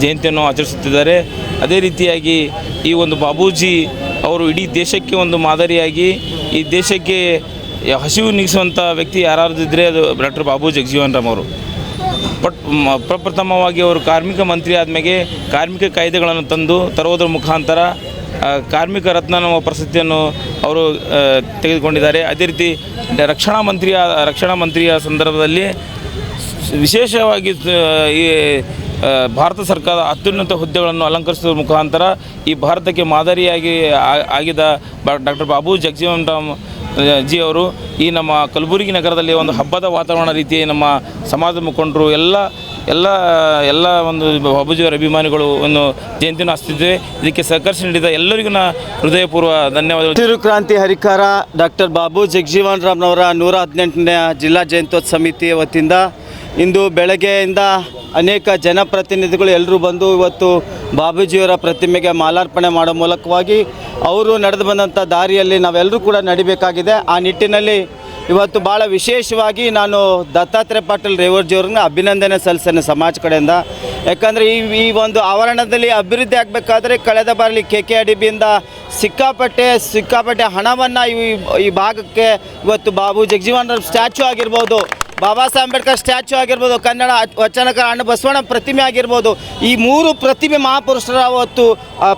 ಜಯಂತಿಯನ್ನು ಆಚರಿಸುತ್ತಿದ್ದಾರೆ. ಅದೇ ರೀತಿಯಾಗಿ ಈ ಒಂದು ಬಾಬೂಜಿ ಅವರು ಇಡೀ ದೇಶಕ್ಕೆ ಒಂದು ಮಾದರಿಯಾಗಿ, ಈ ದೇಶಕ್ಕೆ ಹಸಿವು ನೀಗಿಸುವಂಥ ವ್ಯಕ್ತಿ ಯಾರಾದಿದ್ದರೆ ಅದು ಡಾಕ್ಟರ್ ಬಾಬು ಜಗಜೀವನ್ ರಾಮ್ ಅವರು. ಪ್ರಪ್ರಥಮವಾಗಿ ಅವರು ಕಾರ್ಮಿಕ ಮಂತ್ರಿ ಆದಮೇಲೆ ಕಾರ್ಮಿಕ ಕಾಯ್ದೆಗಳನ್ನು ತರುವುದರ ಮುಖಾಂತರ ಕಾರ್ಮಿಕ ರತ್ನ ಅನ್ನುವ ಪ್ರಶಸ್ತಿಯನ್ನು ಅವರು ತೆಗೆದುಕೊಂಡಿದ್ದಾರೆ. ಅದೇ ರೀತಿ ರಕ್ಷಣಾ ಮಂತ್ರಿಯ ಸಂದರ್ಭದಲ್ಲಿ ವಿಶೇಷವಾಗಿ ಈ ಭಾರತ ಸರ್ಕಾರದ ಅತ್ಯುನ್ನತ ಹುದ್ದೆಗಳನ್ನು ಅಲಂಕರಿಸುವ ಮುಖಾಂತರ ಈ ಭಾರತಕ್ಕೆ ಮಾದರಿಯಾಗಿ ಆಗಿದ ಡಾಕ್ಟರ್ ಬಾಬು ಜಗಜೀವನ್ ರಾಮ್ ಜಿ ಅವರು ಈ ನಮ್ಮ ಕಲಬುರಗಿ ನಗರದಲ್ಲಿ ಒಂದು ಹಬ್ಬದ ವಾತಾವರಣ ರೀತಿ ನಮ್ಮ ಸಮಾಜದ ಮುಖಂಡರು ಎಲ್ಲ ಒಂದು ಬಾಬೂಜಿಯವರ ಅಭಿಮಾನಿಗಳು ಒಂದು ಜಯಂತಿಯನ್ನು ಆಚರಿಸುತ್ತಿದ್ದೇವೆ. ಇದಕ್ಕೆ ಸಹಕರಿಸಿ ನೀಡಿದ ಎಲ್ಲರಿಗೂ ಹೃದಯಪೂರ್ವ ಧನ್ಯವಾದಗಳು. ಹಸಿರು ಕ್ರಾಂತಿ ಹರಿಕಾರ ಡಾಕ್ಟರ್ ಬಾಬು ಜಗಜೀವನ್ ರಾಮ್ನವರ 118ನೇ ಜಿಲ್ಲಾ ಜಯಂತ್ಯೋತ್ಸವ ಸಮಿತಿ ವತಿಯಿಂದ ಇಂದು ಬೆಳಗ್ಗೆಯಿಂದ ಅನೇಕ ಜನಪ್ರತಿನಿಧಿಗಳು ಎಲ್ಲರೂ ಬಂದು ಇವತ್ತು ಬಾಬೂಜಿಯವರ ಪ್ರತಿಮೆಗೆ ಮಾಲಾರ್ಪಣೆ ಮಾಡೋ ಮೂಲಕವಾಗಿ ಅವರು ನಡೆದು ಬಂದಂಥ ದಾರಿಯಲ್ಲಿ ನಾವೆಲ್ಲರೂ ಕೂಡ ನಡಿಬೇಕಾಗಿದೆ. ಆ ನಿಟ್ಟಿನಲ್ಲಿ ಇವತ್ತು ಭಾಳ ವಿಶೇಷವಾಗಿ ನಾನು ದತ್ತಾತ್ರೇಯ ಪಾಟೀಲ್ ರೇವರ್ಜಿಯವ್ರನ್ನ ಅಭಿನಂದನೆ ಸಲ್ಲಿಸ್ತೇನೆ ಸಮಾಜ ಕಡೆಯಿಂದ. ಯಾಕಂದರೆ ಈ ಒಂದು ಆವರಣದಲ್ಲಿ ಅಭಿವೃದ್ಧಿ ಆಗಬೇಕಾದ್ರೆ ಕಳೆದ ಬಾರಿ KKRDBಯಿಂದ ಸಿಕ್ಕಾಪಟ್ಟೆ ಹಣವನ್ನು ಈ ಭಾಗಕ್ಕೆ ಇವತ್ತು ಬಾಬು ಜಗಜೀವನ್ ರಾಮ್ ಸ್ಟ್ಯಾಚ್ಯೂ ಆಗಿರ್ಬೋದು, ಬಾಬಾ ಸಾಹೇಬ್ ಅಂಬೇಡ್ಕರ್ ಸ್ಟ್ಯಾಚ್ಯೂ ಆಗಿರ್ಬೋದು, ಕನ್ನಡ ವಚನಕಾರ ಅಣ್ಣ ಬಸವಣ್ಣ ಪ್ರತಿಮೆ ಆಗಿರ್ಬೋದು, ಈ 3 ಪ್ರತಿಮೆ ಮಹಾಪುರುಷರ ಅವತ್ತು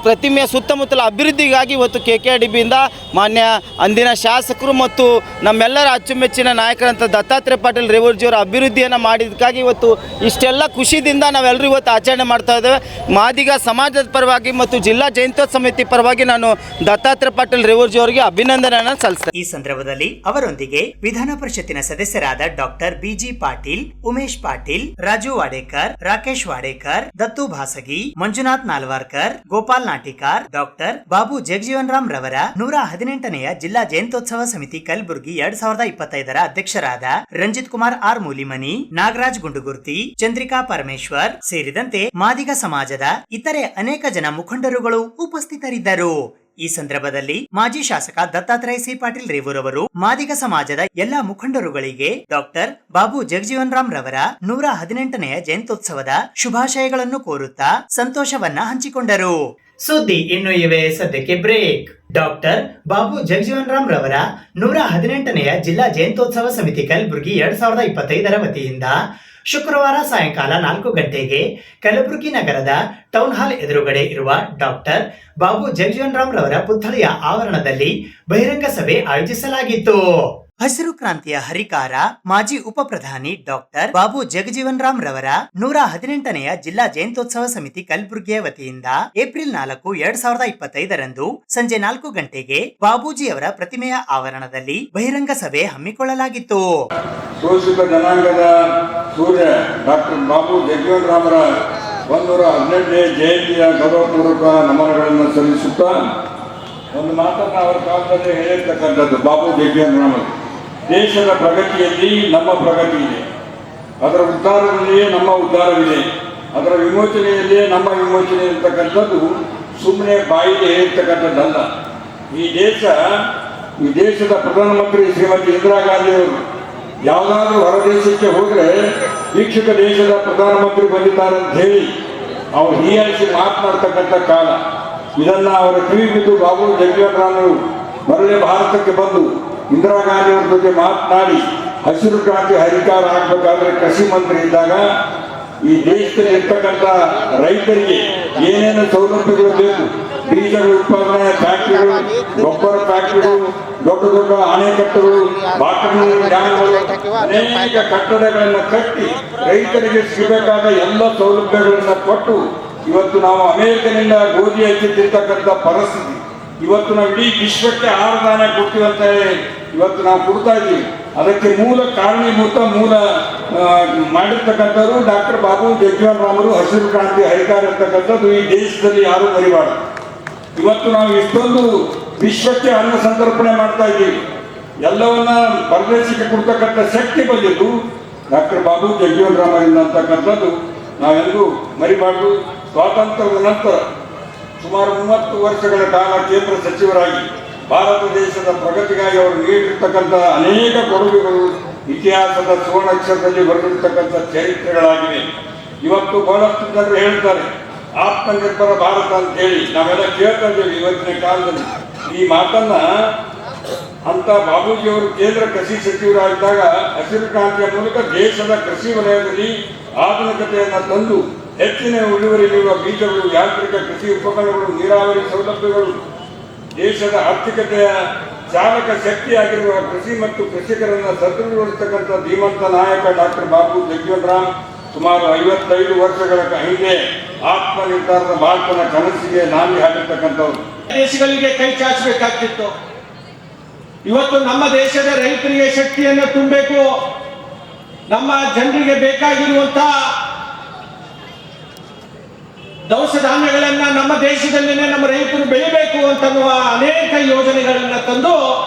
ಪ್ರತಿಮೆಯ ಸುತ್ತಮುತ್ತಲ ಅಭಿವೃದ್ಧಿಗಾಗಿ ಇವತ್ತು KKRDBಯಿಂದ ಮಾನ್ಯ ಅಂದಿನ ಶಾಸಕರು ಮತ್ತು ನಮ್ಮೆಲ್ಲರ ಅಚ್ಚುಮೆಚ್ಚಿನ ನಾಯಕರಂಥ ದತ್ತಾತ್ರೇಯ ಪಾಟೀಲ್ ರೇವರ್ಜಿಯವರ ಅಭಿವೃದ್ಧಿಯನ್ನು ಮಾಡಿದ್ದಕ್ಕಾಗಿ ಇವತ್ತು ಇಷ್ಟೆಲ್ಲ ಖುಷಿಯಿಂದ ನಾವೆಲ್ಲರೂ ಇವತ್ತು ಆಚರಣೆ ಮಾಡ್ತಾ ಇದ್ದೇವೆ. ಮಾದಿಗ ಸಮಾಜದ ಪರವಾಗಿ ಮತ್ತು ಜಿಲ್ಲಾ ಜಯಂತ್ಯೋತ್ಸವ ಸಮಿತಿ ಪರವಾಗಿ ನಾನು ದತ್ತಾತ್ರೇಯ ಪಾಟೀಲ್ ರೇವರ್ಜಿ ಅವರಿಗೆ ಅಭಿನಂದನೆಯನ್ನು ಸಲ್ಲಿಸ್ತೇನೆ. ಈ ಸಂದರ್ಭದಲ್ಲಿ ಅವರೊಂದಿಗೆ ವಿಧಾನ ಪರಿಷತ್ತಿನ ಸದಸ್ಯರಾದ ಡಾಕ್ಟರ್ BG ಪಾಟೀಲ್, ಉಮೇಶ್ ಪಾಟೀಲ್, ರಾಜು ವಾಡೇಕರ್, ರಾಕೇಶ್ ವಾಡೇಕರ್, ದತ್ತು ಭಾಸಗಿ, ಮಂಜುನಾಥ್ ನಾಲ್ವಾರ್ಕರ್, ಗೋಪಾಲ್ ನಾಟಿಕಾರ್, ಡಾಕ್ಟರ್ ಬಾಬು ಜಗಜೀವನ್ ರಾಮ್ ರವರ 118ನೆಯ ಜಿಲ್ಲಾ ಜಯಂತ್ಯೋತ್ಸವ ಸಮಿತಿ ಕಲಬುರಗಿ 2025ರ ಅಧ್ಯಕ್ಷರಾದ ರಂಜಿತ್ ಕುಮಾರ್ ಆರ್ ಮೂಲಿಮನಿ, ನಾಗರಾಜ್ ಗುಂಡುಗುರ್ತಿ, ಚಂದ್ರಿಕಾ ಪರಮೇಶ್ವರ್ ಸೇರಿದಂತೆ ಮಾದಿಗ ಸಮಾಜದ ಇತರೆ ಅನೇಕ ಜನ ಮುಖಂಡರುಗಳು ಉಪಸ್ಥಿತರಿದ್ದರು. ಈ ಸಂದರ್ಭದಲ್ಲಿ ಮಾಜಿ ಶಾಸಕ ದತ್ತಾತ್ರೇಯ ಸಿ ಪಾಟೀಲ್ ರೇವೂರ್ ಅವರು ಮಾದಿಗ ಸಮಾಜದ ಎಲ್ಲಾ ಮುಖಂಡರುಗಳಿಗೆ ಡಾಕ್ಟರ್ ಬಾಬು ಜಗಜೀವನ್ ರಾಮ್ ರವರ 118ನೆಯ ಜಯಂತ್ಯೋತ್ಸವದ ಶುಭಾಶಯಗಳನ್ನು ಕೋರುತ್ತಾ ಸಂತೋಷವನ್ನ ಹಂಚಿಕೊಂಡರು. ಸುದ್ದಿ ಇನ್ನು ಇವೆ, ಸದ್ಯಕ್ಕೆ ಬ್ರೇಕ್. ಡಾಕ್ಟರ್ ಬಾಬು ಜಗಜೀವನ್ ರಾಮ್ ರವರ 118ನೆಯ ಜಿಲ್ಲಾ ಜಯಂತ್ಯೋತ್ಸವ ಸಮಿತಿ ಕಲಬುರಗಿ 2025ರ ವತಿಯಿಂದ ಶುಕ್ರವಾರ ಸಾಯಂಕಾಲ 4 ಗಂಟೆಗೆ ಕಲಬುರಗಿ ನಗರದ ಟೌನ್ ಹಾಲ್ ಎದುರುಗಡೆ ಇರುವ ಡಾಕ್ಟರ್ ಬಾಬು ಜಗಜೀವನ್ ರಾಮ್ ರವರ ಪುತ್ಥಳಿಯ ಆವರಣದಲ್ಲಿ ಬಹಿರಂಗ ಸಭೆ ಆಯೋಜಿಸಲಾಗಿತ್ತು. ಹಸಿರು ಕ್ರಾಂತಿಯ ಹರಿಕಾರ ಮಾಜಿ ಉಪ ಪ್ರಧಾನಿ ಡಾಕ್ಟರ್ ಬಾಬು ಜಗಜೀವನ್ ರಾಮ್ ರವರ 118ನೆಯ ಜಿಲ್ಲಾ ಜಯಂತ್ಯೋತ್ಸವ ಸಮಿತಿ ಕಲಬುರಗಿಯ ವತಿಯಿಂದ ಏಪ್ರಿಲ್ 4, 2025ರಂದು ಸಂಜೆ 4 ಗಂಟೆಗೆ ಬಾಬೂಜಿಯವರ ಪ್ರತಿಮೆಯ ಆವರಣದಲ್ಲಿ ಬಹಿರಂಗ ಸಭೆ ಹಮ್ಮಿಕೊಳ್ಳಲಾಗಿತ್ತು. ಶೋಷಿತ ಜನಾಂಗದ ಸೂರ್ಯ ಡಾಕ್ಟರ್ ಬಾಬು ಜಗಜೀವನ್ ರಾಮರ 118ನೇ ಜಯಂತಿಯ ಗೌರವಪೂರ್ವಕ ನಮನಗಳನ್ನು ಸಲ್ಲಿಸುತ್ತಾ ಒಂದು ಮಾತನ್ನು ಅವರ ಕಾಲದಲ್ಲಿ ಹೇಳಿರ್ತಕ್ಕಂಥದ್ದು ಬಾಬು ಜಗಜೀವನ್ ರಾಮ್, ದೇಶದ ಪ್ರಗತಿಯಲ್ಲಿ ನಮ್ಮ ಪ್ರಗತಿ ಇದೆ, ಅದರ ಉದ್ಧಾರದಲ್ಲಿಯೇ ನಮ್ಮ ಉದ್ಧಾರವಿದೆ, ಅದರ ವಿಮೋಚನೆಯಲ್ಲಿಯೇ ನಮ್ಮ ವಿಮೋಚನೆ ಇರ್ತಕ್ಕಂಥದ್ದು ಸುಮ್ಮನೆ ಬಾಯಿಗೆ ಹೇಳ್ತಕ್ಕಂಥದ್ದಲ್ಲ. ಈ ದೇಶದ ಪ್ರಧಾನಮಂತ್ರಿ ಶ್ರೀಮತಿ ಇಂದಿರಾ ಗಾಂಧಿಯವರು ಯಾವುದಾದ್ರೂ ಹೊರದೇಶಕ್ಕೆ ಹೋದರೆ ವೀಕ್ಷಕ ದೇಶದ ಪ್ರಧಾನಮಂತ್ರಿ ಬಂದಿದ್ದಾರೆ ಅಂತ ಹೇಳಿ ಅವ್ರು ಹೀಯಾಳಿಸಿ ಮಾತನಾಡ್ತಕ್ಕಂಥ ಕಾಲ. ಇದನ್ನು ಅವರ ಕಿವಿ ಬಿದ್ದು ಬಾಬು ಜಗಜೀವನ್ ರಾಮ್ ಮರಳಿ ಭಾರತಕ್ಕೆ ಬಂದು ಇಂದಿರಾ ಗಾಂಧಿಯವ್ರ ಜೊತೆ ಮಾತನಾಡಿ ಹಸಿರು ಕ್ರಾಂತಿ ಹರಿಕಾರ ಆಗಬೇಕಾದ್ರೆ ಕೃಷಿ ಮಂತ್ರಿ ಇದ್ದಾಗ ಈ ದೇಶದಲ್ಲಿ ಇರ್ತಕ್ಕಂಥ ರೈತರಿಗೆ ಏನೇನು ಸೌಲಭ್ಯಗಳು ಬೇಕು, ಬೀಜಗಳ ಉತ್ಪಾದನೆ ಫ್ಯಾಕ್ಟ್ರಿಗಳು, ಗೊಬ್ಬರ ಫ್ಯಾಕ್ಟ್ರಿಗಳು, ದೊಡ್ಡ ಅಣೆಕಟ್ಟುಗಳು, ಬಾಟಲಿ ಡ್ಯಾಮ್ಗಳು, ಅನೇಕ ಕಟ್ಟಡಗಳನ್ನು ಕಟ್ಟಿ ರೈತರಿಗೆ ಸಿಗಬೇಕಾದ ಎಲ್ಲ ಸೌಲಭ್ಯಗಳನ್ನು ಕೊಟ್ಟು ಇವತ್ತು ನಾವು ಅಮೆರಿಕನಿಂದ ಗೋಧಿ ಹಚ್ಚಿಟ್ಟಿರ್ತಕ್ಕಂಥ ಪರಿಸ್ಥಿತಿ, ಇವತ್ತು ನಾವು ಇಡೀ ವಿಶ್ವಕ್ಕೆ ಆಹಾರದಾನ ಕೊಡ್ತೀವಿ ಅಂತ ಹೇಳಿ ಇವತ್ತು ನಾವು ಕೊಡ್ತಾ ಇದ್ದೀವಿ. ಅದಕ್ಕೆ ಮೂಲ ಮಾಡಿರ್ತಕ್ಕಂಥವ್ರು ಡಾಕ್ಟರ್ ಬಾಬು ಜಗಜೀವನ್ ರಾಮರು. ಹಸಿರು ಕ್ರಾಂತಿ ಹರಿಕಾರ ಇರ್ತಕ್ಕಂಥದ್ದು ಈ ದೇಶದಲ್ಲಿ ಯಾರೂ ಮರಿಬಾರ್ದು. ಇವತ್ತು ನಾವು ಇಷ್ಟೊಂದು ವಿಶ್ವಕ್ಕೆ ಅನ್ನ ಸಂತರ್ಪಣೆ ಮಾಡ್ತಾ ಇದ್ದೀವಿ. ಎಲ್ಲವನ್ನ ಪರದೇಶಕ್ಕೆ ಕೊಡ್ತಕ್ಕಂಥ ಶಕ್ತಿ ಬಂದಿದ್ದು ಡಾಕ್ಟರ್ ಬಾಬು ಜಗಜೀವನ್ ರಾಮರಿಂದ ಅಂತಕ್ಕಂಥದ್ದು ನಾವೆಲ್ಲರೂ ಮರಿಬಾರ್ದು. ಸ್ವಾತಂತ್ರ್ಯದ ನಂತರ ಸುಮಾರು 30 ವರ್ಷಗಳ ಕಾಲ ಕೇಂದ್ರ ಸಚಿವರಾಗಿ ಭಾರತ ದೇಶದ ಪ್ರಗತಿಗಾಗಿ ಅವರು ನೀಡಿರ್ತಕ್ಕಂಥ ಅನೇಕ ಕೊಡುಗೆಗಳು ಇತಿಹಾಸದ ಸುವರ್ಣಾಕ್ಷರದಲ್ಲಿ ಬರೆದಿರ್ತಕ್ಕಂಥ ಚರಿತ್ರೆಗಳಾಗಿವೆ. ಇವತ್ತು ಬಹಳಷ್ಟು ಜನರು ಹೇಳ್ತಾರೆ ಆತ್ಮನಿರ್ಭರ ಭಾರತ ಅಂತ ಹೇಳಿ, ನಾವೆಲ್ಲ ಕೇಳ್ತಾ ಇದ್ದೇವೆ ಇವತ್ತಿನ ಕಾಲದಲ್ಲಿ. ಈ ಮಾತನ್ನ ಅಂತ ಬಾಬೂಜಿಯವರು ಕೇಂದ್ರ ಕೃಷಿ ಸಚಿವರಾಗಿದ್ದಾಗ ಹಸಿರು ಕ್ರಾಂತಿಯ ಮೂಲಕ ದೇಶದ ಕೃಷಿ ವಲಯದಲ್ಲಿ ಆಧುನಿಕತೆಯನ್ನು ತಂದು ಹೆಚ್ಚಿನ ಇಳುವರಿ ನೀಡುವ ಬೀಜಗಳು, ಯಾಂತ್ರಿಕ ಕೃಷಿ ಉಪಕರಣಗಳು, ನೀರಾವರಿ ಸೌಲಭ್ಯಗಳು, ದೇಶದ ಆರ್ಥಿಕತೆಯ ಚಾಲಕ ಶಕ್ತಿಯಾಗಿರುವ ಕೃಷಿ ಮತ್ತು ಕೃಷಿಕರನ್ನು ಸದೃಢಗೊಳಿಸತಕ್ಕಂಥ ಧೀಮಂತ ನಾಯಕ ಡಾಕ್ಟರ್ ಬಾಬು ಜಗಜೀವನ್ ರಾಮ್ ಸುಮಾರು 55 ವರ್ಷಗಳ ಹಿಂದೆ ಆತ್ಮನಿರ್ಭರದ ಭಾರತದ ಕನಸಿಗೆ ನಾಂದಿ ಹಾಕಿರ್ತಕ್ಕಂಥವ್ರು. ದೇಶಗಳಿಗೆ ಕೈ ಚಾಚಬೇಕಾಗ್ತಿತ್ತು. ಇವತ್ತು ನಮ್ಮ ದೇಶದ ರೈತರಿಗೆ ಶಕ್ತಿಯನ್ನು ತುಂಬಬೇಕು, ನಮ್ಮ ಜನರಿಗೆ ಬೇಕಾಗಿರುವಂತಹ ದವಸ ಧಾನ್ಯಗಳನ್ನ ನಮ್ಮ ದೇಶದಲ್ಲಿನೇ ನಮ್ಮ ರೈತರು ಬೆಳಿಬೇಕು ಅಂತನ್ನುವ ಅನೇಕ ಯೋಜನೆಗಳನ್ನ ತಂದು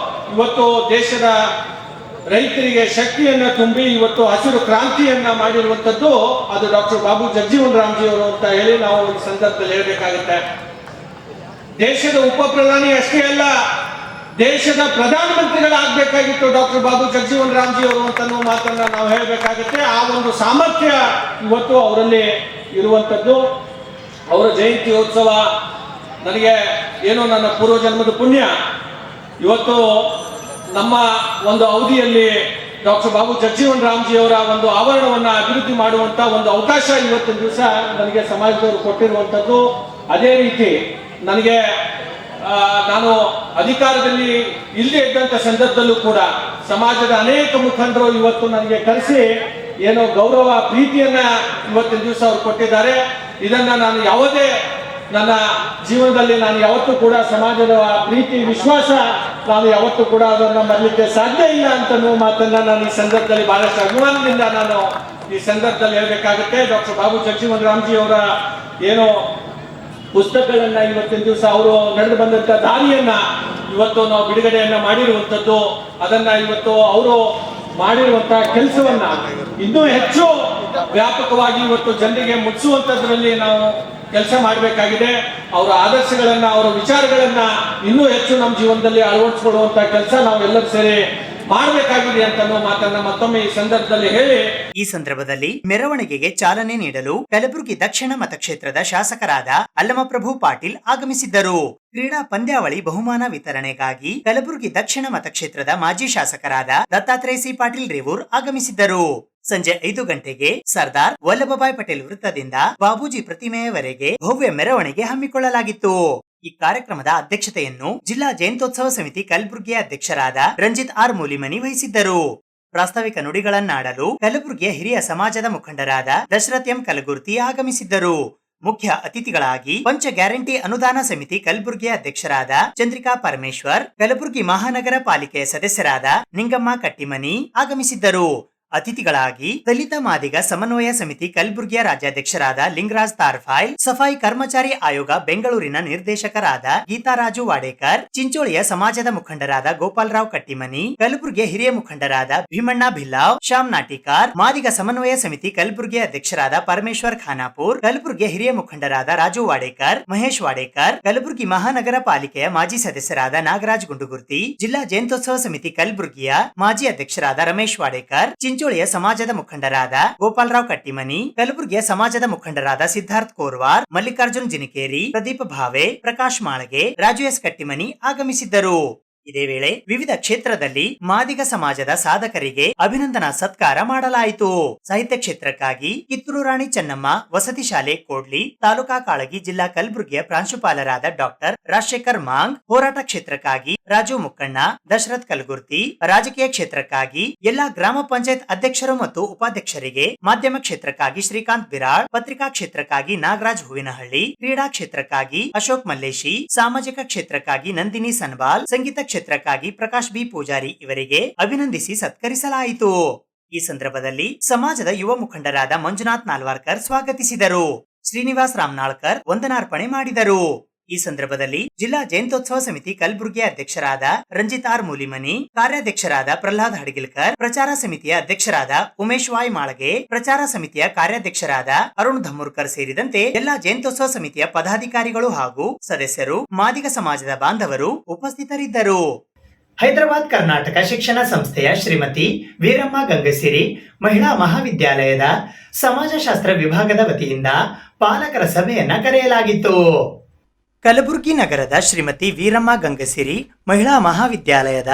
ಇವತ್ತು ದೇಶದ ರೈತರಿಗೆ ಶಕ್ತಿಯನ್ನ ತುಂಬಿ ಇವತ್ತು ಹಸಿರು ಕ್ರಾಂತಿಯನ್ನ ಮಾಡಿರುವಂತದ್ದು ಅದು ಡಾಕ್ಟರ್ ಬಾಬು ಜಗಜೀವನ್ ರಾಮ್ಜಿ ಅವರು ಅಂತ ಹೇಳಿ ನಾವು ಈ ಸಂದರ್ಭದಲ್ಲಿ ಹೇಳಬೇಕಾಗುತ್ತೆ. ದೇಶದ ಉಪ ಪ್ರಧಾನಿ ಅಷ್ಟೇ ಅಲ್ಲ, ದೇಶದ ಪ್ರಧಾನಮಂತ್ರಿಗಳಾಗಬೇಕಾಗಿತ್ತು ಡಾಕ್ಟರ್ ಬಾಬು ಜಗಜೀವನ್ ರಾಮ್ಜಿ ಅವರು ಅಂತನೂ ಮಾತನ್ನ ನಾವು ಹೇಳಬೇಕಾಗುತ್ತೆ. ಆ ಒಂದು ಸಾಮರ್ಥ್ಯ ಇವತ್ತು ಅವರಲ್ಲಿ ಇರುವಂಥದ್ದು. ಅವರ ಜಯಂತ್ಯೋತ್ಸವ ನನಗೆ ಏನೋ ನನ್ನ ಪೂರ್ವಜನ್ಮದ ಪುಣ್ಯ. ಇವತ್ತು ನಮ್ಮ ಒಂದು ಅವಧಿಯಲ್ಲಿ ಡಾಕ್ಟರ್ ಬಾಬು ಜಗಜೀವನ್ ರಾಮ್ಜಿ ಅವರ ಒಂದು ಆವರಣವನ್ನು ಅಭಿವೃದ್ಧಿ ಮಾಡುವಂಥ ಒಂದು ಅವಕಾಶ ಇವತ್ತಿನ ದಿವಸ ನನಗೆ ಸಮಾಜದವರು ಕೊಟ್ಟಿರುವಂಥದ್ದು. ಅದೇ ರೀತಿ ನನಗೆ ನಾನು ಅಧಿಕಾರದಲ್ಲಿ ಇಲ್ಲದೆ ಇದ್ದಂಥ ಸಂದರ್ಭದಲ್ಲೂ ಕೂಡ ಸಮಾಜದ ಅನೇಕ ಮುಖಂಡರು ಇವತ್ತು ನನಗೆ ಕರೆಸಿ ಏನೋ ಗೌರವ ಪ್ರೀತಿಯನ್ನ ಇವತ್ತಿನ ದಿವಸ ಅವರು ಕೊಟ್ಟಿದ್ದಾರೆ. ಇದನ್ನ ನಾನು ಯಾವುದೇ ನನ್ನ ಜೀವನದಲ್ಲಿ ನಾನು ಯಾವತ್ತೂ ಕೂಡ ಸಮಾಜದ ಪ್ರೀತಿ ವಿಶ್ವಾಸ ನಾನು ಯಾವತ್ತೂ ಕೂಡ ಅದನ್ನು ಮರಲಿಕ್ಕೆ ಸಾಧ್ಯ ಇಲ್ಲ ಅಂತ ಮಾತನ್ನ ನಾನು ಈ ಸಂದರ್ಭದಲ್ಲಿ ಬಹಳಷ್ಟು ಅಭಿಮಾನದಿಂದ ನಾನು ಈ ಸಂದರ್ಭದಲ್ಲಿ ಹೇಳಬೇಕಾಗುತ್ತೆ. ಡಾಕ್ಟರ್ ಬಾಬು ಜಗಜೀವನ್ ರಾಮ್ಜಿ ಅವರ ಏನೋ ಪುಸ್ತಕಗಳನ್ನ ಇವತ್ತಿನ ದಿವಸ ಅವರು ನಡೆದು ಬಂದಂತ ದಾರಿಯನ್ನ ಇವತ್ತು ನಾವು ಬಿಡುಗಡೆಯನ್ನ ಮಾಡಿರುವಂಥದ್ದು. ಅದನ್ನ ಇವತ್ತು ಅವರು ಮಾಡಿರುವಂತಹ ಕೆಲಸವನ್ನ ಇನ್ನೂ ಹೆಚ್ಚು ವ್ಯಾಪಕವಾಗಿ ಇವತ್ತು ಜನರಿಗೆ ಮುಟ್ಟಿಸುವಂಥದ್ರಲ್ಲಿ ನಾವು ಕೆಲಸ ಮಾಡಬೇಕಾಗಿದೆ. ಅವರ ಆದರ್ಶಗಳನ್ನ ಅವರ ವಿಚಾರಗಳನ್ನ ಇನ್ನೂ ಹೆಚ್ಚು ನಮ್ಮ ಜೀವನದಲ್ಲಿ ಅಳವಡಿಸಿಕೊಳ್ಳುವಂತ ಕೆಲಸ ನಾವೆಲ್ಲರೂ ಸೇರಿ ಮಾಡಬೇಕಾಗಿದೆ ಅಂತ ಮಾತನ್ನ ಮತ್ತೊಮ್ಮೆ ಈ ಸಂದರ್ಭದಲ್ಲಿ ಹೇಳಿ, ಈ ಸಂದರ್ಭದಲ್ಲಿ ಮೆರವಣಿಗೆಗೆ ಚಾಲನೆ ನೀಡಲು ಕಲಬುರಗಿ ದಕ್ಷಿಣ ಮತಕ್ಷೇತ್ರದ ಶಾಸಕರಾದ ಅಲ್ಲಮಪ್ರಭು ಪಾಟೀಲ್ ಆಗಮಿಸಿದ್ದರು. ಕ್ರೀಡಾ ಪಂದ್ಯಾವಳಿ ಬಹುಮಾನ ವಿತರಣೆಗಾಗಿ ಕಲಬುರಗಿ ದಕ್ಷಿಣ ಮತಕ್ಷೇತ್ರದ ಮಾಜಿ ಶಾಸಕರಾದ ದತ್ತಾತ್ರೇಯ ಸಿ ಪಾಟೀಲ್ ರೇವೂರ್ ಆಗಮಿಸಿದ್ದರು. ಸಂಜೆ 5 ಗಂಟೆಗೆ ಸರ್ದಾರ್ ವಲ್ಲಭಭಾಯ್ ಪಟೇಲ್ ವೃತ್ತದಿಂದ ಬಾಬೂಜಿ ಪ್ರತಿಮೆಯವರೆಗೆ ಭವ್ಯ ಮೆರವಣಿಗೆ ಹಮ್ಮಿಕೊಳ್ಳಲಾಗಿತ್ತು. ಈ ಕಾರ್ಯಕ್ರಮದ ಅಧ್ಯಕ್ಷತೆಯನ್ನು ಜಿಲ್ಲಾ ಜಯಂತ್ಯೋತ್ಸವ ಸಮಿತಿ ಕಲಬುರಗಿಯ ಅಧ್ಯಕ್ಷರಾದ ರಂಜಿತ್ ಆರ್ ಮೂಲಿಮನಿ ವಹಿಸಿದ್ದರು. ಪ್ರಾಸ್ತಾವಿಕ ನುಡಿಗಳನ್ನಾಡಲು ಕಲಬುರಗಿಯ ಹಿರಿಯ ಸಮಾಜದ ಮುಖಂಡರಾದ ದಶರಥ್ ಎಂ ಕಲಗುರ್ತಿ ಆಗಮಿಸಿದ್ದರು. ಮುಖ್ಯ ಅತಿಥಿಗಳಾಗಿ ಪಂಚ ಗ್ಯಾರಂಟಿ ಅನುದಾನ ಸಮಿತಿ ಕಲಬುರಗಿಯ ಅಧ್ಯಕ್ಷರಾದ ಚಂದ್ರಿಕಾ ಪರಮೇಶ್ವರ್, ಕಲಬುರಗಿ ಮಹಾನಗರ ಪಾಲಿಕೆಯ ಸದಸ್ಯರಾದ ನಿಂಗಮ್ಮ ಕಟ್ಟಿಮನಿ ಆಗಮಿಸಿದ್ದರು. ಅತಿಥಿಗಳಾಗಿ ದಲಿತ ಮಾದಿಗ ಸಮನ್ವಯ ಸಮಿತಿ ಕಲಬುರಗಿಯ ರಾಜ್ಯಾಧ್ಯಕ್ಷರಾದ ಲಿಂಗರಾಜ್ ತಾರ್ಫಾಯ್, ಸಫಾಯಿ ಕರ್ಮಚಾರಿ ಆಯೋಗ ಬೆಂಗಳೂರಿನ ನಿರ್ದೇಶಕರಾದ ಗೀತಾರಾಜು ವಾಡೇಕರ್, ಚಿಂಚೋಳಿಯ ಸಮಾಜದ ಮುಖಂಡರಾದ ಗೋಪಾಲರಾವ್ ಕಟ್ಟಿಮನಿ, ಕಲಬುರಗಿಯ ಹಿರಿಯ ಮುಖಂಡರಾದ ಭೀಮಣ್ಣ ಭಿಲ್ಲಾವ್, ಶ್ಯಾಮ್ ನಾಟಿಕಾರ್, ಮಾದಿಗ ಸಮನ್ವಯ ಸಮಿತಿ ಕಲಬುರಗಿಯ ಅಧ್ಯಕ್ಷರಾದ ಪರಮೇಶ್ವರ್ ಖಾನಾಪುರ್, ಕಲಬುರಗಿಯ ಹಿರಿಯ ಮುಖಂಡರಾದ ರಾಜು ವಾಡೇಕರ್, ಮಹೇಶ್ ವಾಡೇಕರ್, ಕಲಬುರಗಿ ಮಹಾನಗರ ಪಾಲಿಕೆಯ ಮಾಜಿ ಸದಸ್ಯರಾದ ನಾಗರಾಜ್ ಗುಂಡುಗುರ್ತಿ, ಜಿಲ್ಲಾ ಜಯಂತ್ಯೋತ್ಸವ ಸಮಿತಿ ಕಲಬುರಗಿಯ ಮಾಜಿ ಅಧ್ಯಕ್ಷರಾದ ರಮೇಶ್ ವಾಡೇಕರ್, ಚಿಂಚೋಳಿಯ ಸಮಾಜದ ಮುಖಂಡರಾದ ಗೋಪಾಲರಾವ್ ಕಟ್ಟಿಮನಿ, ಕಲಬುರಗಿಯ ಸಮಾಜದ ಮುಖಂಡರಾದ ಸಿದ್ಧಾರ್ಥ್ ಕೋರ್ವಾರ್, ಮಲ್ಲಿಕಾರ್ಜುನ್ ಜಿನಿಕೇರಿ, ಪ್ರದೀಪ ಭಾವೆ, ಪ್ರಕಾಶ್ ಮಾಳಗೆ, ರಾಜು ಎಸ್ ಕಟ್ಟಿಮನಿ ಆಗಮಿಸಿದ್ದರು. ಇದೇ ವೇಳೆ ವಿವಿಧ ಕ್ಷೇತ್ರದಲ್ಲಿ ಮಾದಿಗ ಸಮಾಜದ ಸಾಧಕರಿಗೆ ಅಭಿನಂದನಾ ಸತ್ಕಾರ ಮಾಡಲಾಯಿತು. ಸಾಹಿತ್ಯ ಕ್ಷೇತ್ರಕ್ಕಾಗಿ ಕಿತ್ತೂರು ರಾಣಿ ಚೆನ್ನಮ್ಮ ವಸತಿ ಶಾಲೆ ಕೋಡ್ಲಿ, ತಾಲೂಕಾ ಕಾಳಗಿ, ಜಿಲ್ಲಾ ಕಲಬುರಗಿಯ ಪ್ರಾಂಶುಪಾಲರಾದ ಡಾಕ್ಟರ್ ರಾಜಶೇಖರ್ ಮಾಂಗ್, ಹೋರಾಟ ಕ್ಷೇತ್ರಕ್ಕಾಗಿ ರಾಜು ಮುಕ್ಕಣ್ಣ, ದಶರಥ್ ಕಲಗುರ್ತಿ, ರಾಜಕೀಯ ಕ್ಷೇತ್ರಕ್ಕಾಗಿ ಎಲ್ಲಾ ಗ್ರಾಮ ಪಂಚಾಯತ್ ಅಧ್ಯಕ್ಷರು ಮತ್ತು ಉಪಾಧ್ಯಕ್ಷರಿಗೆ, ಮಾಧ್ಯಮ ಕ್ಷೇತ್ರಕ್ಕಾಗಿ ಶ್ರೀಕಾಂತ್ ಬಿರಾಳ್, ಪತ್ರಿಕಾ ಕ್ಷೇತ್ರಕ್ಕಾಗಿ ನಾಗರಾಜ್ ಹೂವಿನಹಳ್ಳಿ, ಕ್ರೀಡಾ ಕ್ಷೇತ್ರಕ್ಕಾಗಿ ಅಶೋಕ್ ಮಲ್ಲೇಶಿ, ಸಾಮಾಜಿಕ ಕ್ಷೇತ್ರಕ್ಕಾಗಿ ನಂದಿನಿ ಸನ್ಬಾಲ್, ಸಂಗೀತ ಕ್ಷೇತ್ರಕ್ಕಾಗಿ ಪ್ರಕಾಶ್ ಬಿ ಪೂಜಾರಿ ಇವರಿಗೆ ಅಭಿನಂದಿಸಿ ಸತ್ಕರಿಸಲಾಯಿತು. ಈ ಸಂದರ್ಭದಲ್ಲಿ ಸಮಾಜದ ಯುವ ಮುಖಂಡರಾದ ಮಂಜುನಾಥ್ ನಾಲ್ವಾರ್ಕರ್ ಸ್ವಾಗತಿಸಿದರು. ಶ್ರೀನಿವಾಸ್ ರಾಮನಾಳ್ಕರ್ ವಂದನಾರ್ಪಣೆ ಮಾಡಿದರು. ಈ ಸಂದರ್ಭದಲ್ಲಿ ಜಿಲ್ಲಾ ಜಯಂತ್ಯೋತ್ಸವ ಸಮಿತಿ ಕಲಬುರಗಿಯ ಅಧ್ಯಕ್ಷರಾದ ರಂಜಿತ್ ಆರ್ ಮೂಲಿಮನಿ, ಕಾರ್ಯಾಧ್ಯಕ್ಷರಾದ ಪ್ರಹ್ಲಾದ್ ಹಡಗಿಲ್ಕರ್, ಪ್ರಚಾರ ಸಮಿತಿಯ ಅಧ್ಯಕ್ಷರಾದ ಉಮೇಶ್ ವಾಯ್ ಮಾಳಗೆ, ಪ್ರಚಾರ ಸಮಿತಿಯ ಕಾರ್ಯಾಧ್ಯಕ್ಷರಾದ ಅರುಣ್ ಧಮುರ್ಕರ್ ಸೇರಿದಂತೆ ಎಲ್ಲಾ ಜಯಂತ್ಯೋತ್ಸವ ಸಮಿತಿಯ ಪದಾಧಿಕಾರಿಗಳು ಹಾಗೂ ಸದಸ್ಯರು, ಮಾದಿಗ ಸಮಾಜದ ಬಾಂಧವರು ಉಪಸ್ಥಿತರಿದ್ದರು. ಹೈದರಾಬಾದ್ ಕರ್ನಾಟಕ ಶಿಕ್ಷಣ ಸಂಸ್ಥೆಯ ಶ್ರೀಮತಿ ವೀರಮ್ಮ ಗಂಗಸಿರಿ ಮಹಿಳಾ ಮಹಾವಿದ್ಯಾಲಯದ ಸಮಾಜಶಾಸ್ತ್ರ ವಿಭಾಗದ ವತಿಯಿಂದ ಪಾಲಕರ ಸಭೆಯನ್ನ ಕರೆಯಲಾಗಿತ್ತು. ಕಲಬುರಗಿ ನಗರದ ಶ್ರೀಮತಿ ವೀರಮ್ಮ ಗಂಗಸಿರಿ ಮಹಿಳಾ ಮಹಾವಿದ್ಯಾಲಯದ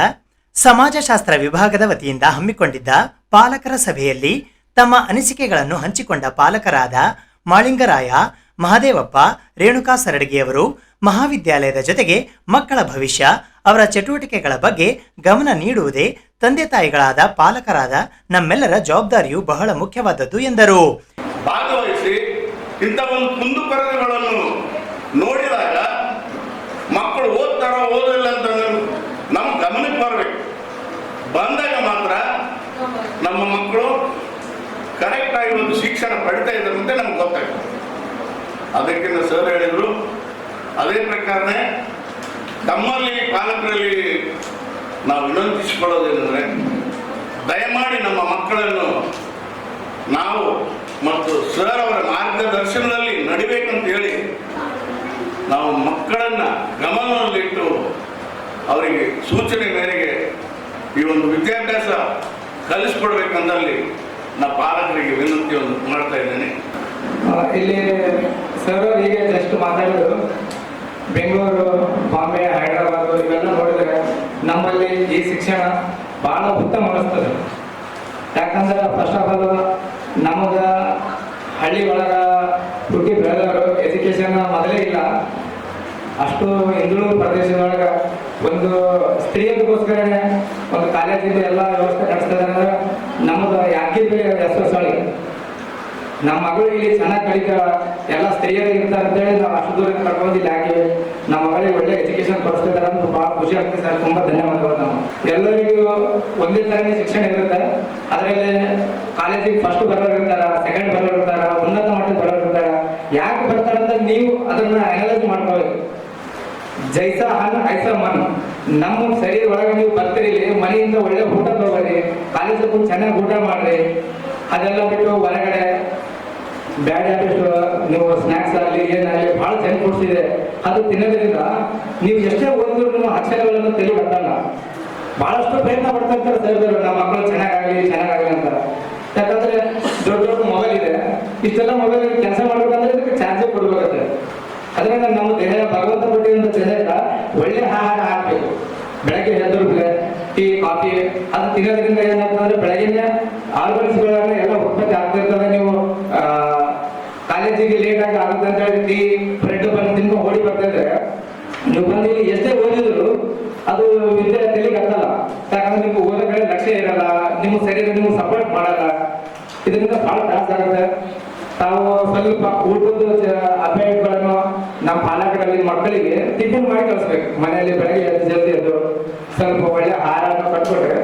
ಸಮಾಜಶಾಸ್ತ್ರ ವಿಭಾಗದ ವತಿಯಿಂದ ಹಮ್ಮಿಕೊಂಡಿದ್ದ ಪಾಲಕರ ಸಭೆಯಲ್ಲಿ ತಮ್ಮ ಅನಿಸಿಕೆಗಳನ್ನು ಹಂಚಿಕೊಂಡ ಪಾಲಕರಾದ ಮಾಳಿಂಗರಾಯ, ಮಹದೇವಪ್ಪ, ರೇಣುಕಾ ಸರಡಗಿಯವರು ಮಹಾವಿದ್ಯಾಲಯದ ಜೊತೆಗೆ ಮಕ್ಕಳ ಭವಿಷ್ಯ, ಅವರ ಚಟುವಟಿಕೆಗಳ ಬಗ್ಗೆ ಗಮನ ನೀಡುವುದೇ ತಂದೆ ತಾಯಿಗಳಾದ ಪಾಲಕರಾದ ನಮ್ಮೆಲ್ಲರ ಜವಾಬ್ದಾರಿಯು ಬಹಳ ಮುಖ್ಯವಾದದ್ದು ಎಂದರು. ಭಾಗವಹಿಸಿ ಇಂಥ ಒಂದು ಕುಂದುಕೊರತೆಗಳನ್ನು ನೋಡಿದಾಗ ಮಕ್ಕಳು ಓದ್ತಾರೋ ಓದಿಲ್ಲ ಅಂತ ನಮ್ಮ ಗಮನಕ್ಕೆ ಬರಬೇಕು. ಬಂದಾಗ ಮಾತ್ರ ನಮ್ಮ ಮಕ್ಕಳು ಕರೆಕ್ಟಾಗಿ ಒಂದು ಶಿಕ್ಷಣ ಪಡಿತಾ ಇದ್ದಾರೆ ಅಂತ ನಮ್ಗೆ ಗೊತ್ತಾಗ್ತದೆ. ಅದಕ್ಕೆ ಸರ್ ಹೇಳಿದರು. ಅದೇ ಪ್ರಕಾರನೇ ತಮ್ಮಲ್ಲಿ ಪಾಲಕರಲ್ಲಿ ನಾವು ವಿನಂತಿಸಿಕೊಳ್ಳೋದೇನೆಂದರೆ, ದಯಮಾಡಿ ನಮ್ಮ ಮಕ್ಕಳನ್ನು ನಾವು ಮತ್ತು ಸರ್ ಅವರ ಮಾರ್ಗದರ್ಶನದಲ್ಲಿ ನಡಿಬೇಕಂತ ಹೇಳಿ ನಾವು ಮಕ್ಕಳನ್ನು ಗಮನದಲ್ಲಿಟ್ಟು ಅವರಿಗೆ ಸೂಚನೆ ಮೇರೆಗೆ ಈ ಒಂದು ವಿದ್ಯಾಭ್ಯಾಸ ಕಲಿಸ್ಕೊಡ್ಬೇಕಂದಲ್ಲಿ ನಾ ಪಾಲಕರಿಗೆ ವಿನಂತಿಯನ್ನು ಮಾಡ್ತಾ ಇದ್ದೇನೆ. ಇಲ್ಲಿ ಸರ್ ಈಗ ಜಸ್ಟ್ ಮಾತಾಡಿದ್ರು, ಬೆಂಗಳೂರು, ಬಾಂಬೆ, ಹೈದರಾಬಾದ್ ಇವೆಲ್ಲ ನೋಡಿದ್ರೆ ನಮ್ಮಲ್ಲಿ ಈ ಶಿಕ್ಷಣ ಭಾಳ ಉತ್ತಮ ಅನಿಸ್ತದೆ. ಯಾಕಂದ್ರೆ ಫಸ್ಟ್ ಆಫ್ ಆಲ್ ನಮಗೆ ಹಳ್ಳಿ ಒಳಗೆ ಹುಟ್ಟಿ ಬೆಳೆದವರು ಎಜುಕೇಶನ್ ಮೊದಲೇ ಇಲ್ಲ. ಅಷ್ಟು ಹಿಂದುಳಿದ ಪ್ರದೇಶದೊಳಗೆ ಒಂದು ಸ್ತ್ರೀಯರಿಗೋಸ್ಕರನೇ ಒಂದು ಕಾಲೇಜಿಂದ ಎಲ್ಲ ವ್ಯವಸ್ಥೆ ನಡೆಸ್ತಾರೆ. ಅಂದ್ರೆ ನಮ್ಮದು ಯಾದಗಿರಿ ಎಸ್ಎಸ್ಒಳಿ ನಮ್ಮ ಮಗಳು ಇಲ್ಲಿ ಚೆನ್ನಾಗಿ ಕಲಿತಾಳ, ಎಲ್ಲ ಸ್ತ್ರೀಯರು ಇರ್ತಾರೆ ಅಂತೇಳಿ ನಾವು ಅಷ್ಟು ದೂರ ಕರ್ಕೊಂಡಿಲ್ಲ. ಹಾಗೆ ನಮ್ಮ ಮಗಳಿಗೆ ಒಳ್ಳೆ ಎಜುಕೇಶನ್ ಕೊಡಿಸ್ತಿದ್ದಾರೆ ಅಂತ ಭಾಳ ಖುಷಿ ಆಗ್ತದೆ ಸರ್. ತುಂಬ ಧನ್ಯವಾದಗಳು. ನಾವು ಎಲ್ಲರಿಗೂ ಒಂದೇ ಥರನೇ ಶಿಕ್ಷಣ ಇರುತ್ತೆ. ಅದರಲ್ಲಿ ಕಾಲೇಜಿಗೆ ಫಸ್ಟ್ ಬರೋರು ಇರ್ತಾರೆ, ಸೆಕೆಂಡ್ ಬರೋರು ಇರ್ತಾರೆ, ಉನ್ನತ ಮಟ್ಟದ ಬರೋರು ಇರ್ತಾರೆ. ಯಾಕೆ ಬರ್ತಾರೆ ಅಂತ ನೀವು ಅದನ್ನ ಅನಲೈಸ್ ಮಾಡ್ಕೋಬೇಕು. ಜೈಸ ಹನ್ ಐಸ ಮನ್. ನಮ್ಮ ಶರೀರ ಒಳಗೆ ನೀವು ಬರ್ತೀರಿ, ಮನೆಯಿಂದ ಒಳ್ಳೆ ಊಟ ತಗೋರಿ, ಕಾಲೇಜಲ್ಲಿ ಚೆನ್ನಾಗಿ ಊಟ ಮಾಡ್ರಿ. ಅದೆಲ್ಲ ಬಿಟ್ಟು ಹೊರಗಡೆ ಬ್ಯಾಡ್ ಹ್ಯಾಬಿಟ್ಸ್, ನೀವು ಸ್ನ್ಯಾಕ್ಸ್ ಆಗಲಿ ಏನಾಗಲಿ ಭಾಳ ಜಂಕ್ ಫುಡ್ಸ್ ಇದೆ, ಅದು ತಿನ್ನೋದ್ರಿಂದ ನೀವು ಎಷ್ಟೇ ಓದಿದ್ರು ನಿಮ್ಮ ಅಕ್ಷರಗಳನ್ನು ತಲೆ ಬರ್ತಲ್ಲ. ಭಾಳಷ್ಟು ಪ್ರಯತ್ನ ಪಡ್ತಾ ಇರ್ತಾರೆ ಸರ್, ನಮ್ಮ ಮಕ್ಕಳು ಚೆನ್ನಾಗಾಗಲಿ ಅಂತ. ಯಾಕಂದ್ರೆ ದೊಡ್ಡ ದೊಡ್ಡ ಮೊಬೈಲ್ ಇದೆ, ಇಷ್ಟೆಲ್ಲ ಮೊಬೈಲ್ ಕೆಲಸ ಮಾಡ್ಬೇಕಂದ್ರೆ ಇದಕ್ಕೆ ಚಾರ್ಜೇ ಕೊಡ್ಬೇಕಾಗುತ್ತೆ. ಅದರಿಂದ ನಮ್ಮ ದೇಹ ಭಗವಂತ ಕೊಟ್ಟಿರುವಂಥ ದೇಹಕ್ಕೆ ಒಳ್ಳೆ ಆಹಾರ ಹಾಕಬೇಕು. ಬೆಳಗ್ಗೆ ಎದ್ದು ಟೀ, ಕಾಫಿ ಅದು ತಿನ್ನೋದ್ರಿಂದ ಏನಾಗ್ತದೆ, ಬೆಳಗಿನ ಆರ್ಗನ್ಸ್ಗಳನ್ನ ಎಲ್ಲ ಉತ್ಪತ್ತಿ ಆಗ್ತಿರ್ತದೆ. ನೀವು ಕಾಲೇಜಿಗೆ ಲೇಟಾಗಿ ಆಗುತ್ತೆ ಅಂತ ಹೇಳಿ ಟೀ, ಬ್ರೆಡ್ ಬಂದು ತಿನ್ಕೊಂಡು ಓಡಿ ಬರ್ತಿದ್ರೆ ನೀವು ಬಂದು ಇಲ್ಲಿ ಎಷ್ಟೇ ಓದಿದ್ರು ಅದು ವಿದ್ಯಾರ್ಥಿಗಳಿಗೆ ಆಗಲ್ಲ. ಯಾಕಂದ್ರೆ ನಿಮ್ಗೆ ಓದೋ ಕಡೆ ಲಕ್ಷ್ಯ ಇರಲ್ಲ, ನಿಮ್ಮ ಶರೀರ ನಿಮ್ಗೆ ಸಪೋರ್ಟ್ ಮಾಡಲ್ಲ. ಇದರಿಂದ ಭಾಳ ತ್ರಾಸ ಆಗುತ್ತೆ. ತಾವು ಸ್ವಲ್ಪ ಊಟದ ಅಭ್ಯಾಸಗಳನ್ನು ನಮ್ಮ ಪಾಲಕರಲ್ಲಿ ಮಕ್ಕಳಿಗೆ ಟಿಫಿನ್ ಮಾಡಿ ಕಳಿಸ್ಬೇಕು. ಮನೆಯಲ್ಲಿ ಬೆಳಗ್ಗೆ ಜಲ್ದಿ ಎದ್ದು ಸ್ವಲ್ಪ ಒಳ್ಳೆ ಆಹಾರವನ್ನು ಕಟ್ಕೊಟ್ರೆ,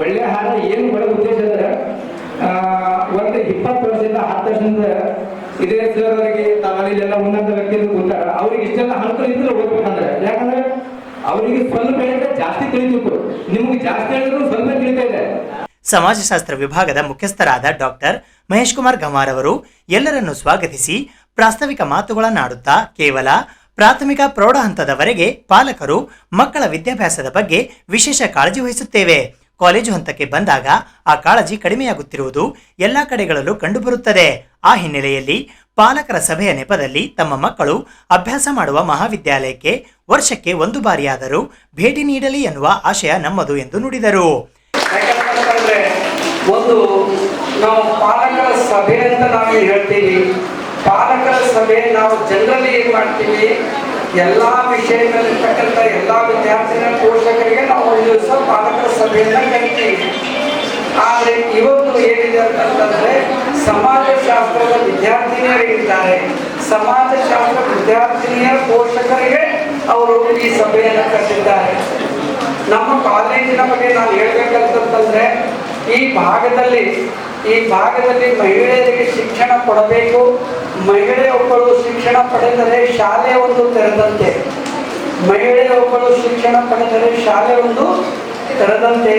ಒಳ್ಳೆ ಆಹಾರ ಏನು ಬರೋ ಉದ್ದೇಶ ಅಂದ್ರೆ ಒಂದು 20 ವರ್ಷದಿಂದ 10 ವರ್ಷದಿಂದ ಇದೇ ಸರ್ ಅವರಿಗೆ ತಾವೆಲ್ಲ ಉನ್ನತ ವ್ಯಕ್ತಿ ಕೂತಾರ, ಅವ್ರಿಗೆ ಇಷ್ಟೆಲ್ಲ ಅನುಕೂಲ ಇದ್ರೆ ಓದ್ಬೇಕಂದ್ರೆ. ಯಾಕಂದ್ರೆ ಅವರಿಗೆ ಸ್ವಲ್ಪ ಹೇಳಿದ್ರೆ ಜಾಸ್ತಿ ತಿಳಿದಿತ್ತು, ನಿಮ್ಗೆ ಜಾಸ್ತಿ ಹೇಳಿದ್ರು ಸ್ವಲ್ಪ ತಿಳಿತಾ ಇದೆ. ಸಮಾಜಶಾಸ್ತ್ರ ವಿಭಾಗದ ಮುಖ್ಯಸ್ಥರಾದ ಡಾಕ್ಟರ್ ಮಹೇಶ್ ಕುಮಾರ್ ಗಮಾರ್ ಅವರು ಎಲ್ಲರನ್ನು ಸ್ವಾಗತಿಸಿ ಪ್ರಾಸ್ತಾವಿಕ ಮಾತುಗಳನ್ನಾಡುತ್ತಾ ಕೇವಲ ಪ್ರಾಥಮಿಕ ಪ್ರೌಢ ಹಂತದವರೆಗೆ ಪಾಲಕರು ಮಕ್ಕಳ ವಿದ್ಯಾಭ್ಯಾಸದ ಬಗ್ಗೆ ವಿಶೇಷ ಕಾಳಜಿ ವಹಿಸುತ್ತೇವೆ. ಕಾಲೇಜು ಹಂತಕ್ಕೆ ಬಂದಾಗ ಆ ಕಾಳಜಿ ಕಡಿಮೆಯಾಗುತ್ತಿರುವುದು ಎಲ್ಲ ಕಡೆಗಳಲ್ಲೂ ಕಂಡುಬರುತ್ತದೆ. ಆ ಹಿನ್ನೆಲೆಯಲ್ಲಿ ಪಾಲಕರ ಸಭೆಯ ನೆಪದಲ್ಲಿ ತಮ್ಮ ಮಕ್ಕಳು ಅಭ್ಯಾಸ ಮಾಡುವ ಮಹಾವಿದ್ಯಾಲಯಕ್ಕೆ ವರ್ಷಕ್ಕೆ 1 ಬಾರಿಯಾದರೂ ಭೇಟಿ ನೀಡಲಿ ಎನ್ನುವ ಆಶಯ ನಮ್ಮದು ಎಂದು ನುಡಿದರು. ಒಂದು ನಾವು ಪಾಲಕರ ಸಭೆ ಅಂತ ನಾವು ಹೇಳ್ತೀವಿ. ಪಾಲಕರ ಸಭೆ ನಾವು ಜನರಲ್ಲಿ ಏನು ಮಾಡ್ತೀವಿ, ಎಲ್ಲ ವಿಷಯದಲ್ಲಿರ್ತಕ್ಕಂಥ ಎಲ್ಲ ವಿದ್ಯಾರ್ಥಿಗಳ ಪೋಷಕರಿಗೆ ನಾವು ಒಂದು ದಿವಸ ಪಾಲಕರ ಸಭೆಯನ್ನು ಕರಿತೀವಿ. ಆದರೆ ಇವತ್ತು ಏನಿದೆ ಅಂತಂದರೆ ಸಮಾಜಶಾಸ್ತ್ರದ ವಿದ್ಯಾರ್ಥಿನಿಯರಿದ್ದಾರೆ, ಸಮಾಜಶಾಸ್ತ್ರ ವಿದ್ಯಾರ್ಥಿನಿಯರ ಪೋಷಕರಿಗೆ ಅವರು ಈ ಸಭೆಯನ್ನು ಕರೆದಿದ್ದಾರೆ. ನಮ್ಮ ಕಾಲೇಜಿನ ಬಗ್ಗೆ ನಾನು ಹೇಳ್ಬೇಕಂತಂದ್ರೆ ಈ ಭಾಗದಲ್ಲಿ ಮಹಿಳೆಯರಿಗೆ ಶಿಕ್ಷಣ ಕೊಡಬೇಕು. ಮಹಿಳೆಯೊಬ್ಬಳು ಶಿಕ್ಷಣ ಪಡೆದರೆ ಶಾಲೆ ಒಂದು ತೆರೆದಂತೆ. ಮಹಿಳೆಯೊಬ್ಬಳು ಶಿಕ್ಷಣ ಪಡೆದರೆ ಶಾಲೆ ಒಂದು ತೆರೆದಂತೆ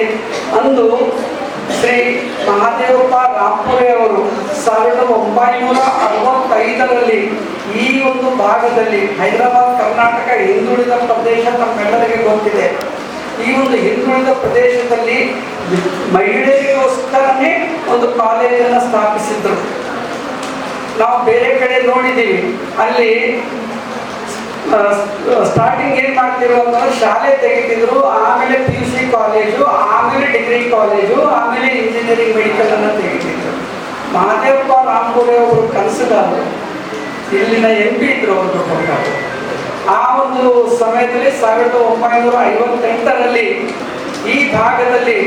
ಅಂದು ಶ್ರೀ ಮಹಾದೇವಪ್ಪ ರಾಂಪುರೆ ಅವರು 1965ರಲ್ಲಿ ಈ ಒಂದು ಭಾಗದಲ್ಲಿ ಹೈದರಾಬಾದ್ ಕರ್ನಾಟಕ ಹಿಂದುಳಿದ ಪ್ರದೇಶ ನಮ್ಮೆಲ್ಲರಿಗೆ ಗೊತ್ತಿದೆ. ಈ ಒಂದು ಹಿಂದುಳಿದ ಪ್ರದೇಶದಲ್ಲಿ ಮಹಿಳೆಯರಿಗೋಸ್ಕರನೇ ಒಂದು ಕಾಲೇಜನ್ನು ಸ್ಥಾಪಿಸಿದ್ರು. ನಾವು ಬೇರೆ ಕಡೆ ನೋಡಿದ್ದೀವಿ, ಅಲ್ಲಿ ಸ್ಟಾರ್ಟಿಂಗ್ ಏನು ಮಾಡ್ತಿದ್ರು ಅಂತಂದ್ರೆ ಶಾಲೆ ತೆಗಿತಿದ್ರು, ಆಮೇಲೆ PUC ಕಾಲೇಜು, ಆಮೇಲೆ ಡಿಗ್ರಿ ಕಾಲೇಜು, ಆಮೇಲೆ ಇಂಜಿನಿಯರಿಂಗ್ ಮೆಡಿಕಲ್ ಅನ್ನು ತೆಗಿತಿದ್ರು. ಮಹಾದೇವಪ್ಪ ರಾಂಪುರೆ ಅವರು ಕನಸುಗಾರರು, ಇಲ್ಲಿನ MP ಇದ್ರು ಅವರು. ಆ ಒಂದು ಸಮಯದಲ್ಲಿ 1958ರಲ್ಲಿ ಈ ಭಾಗದಲ್ಲಿ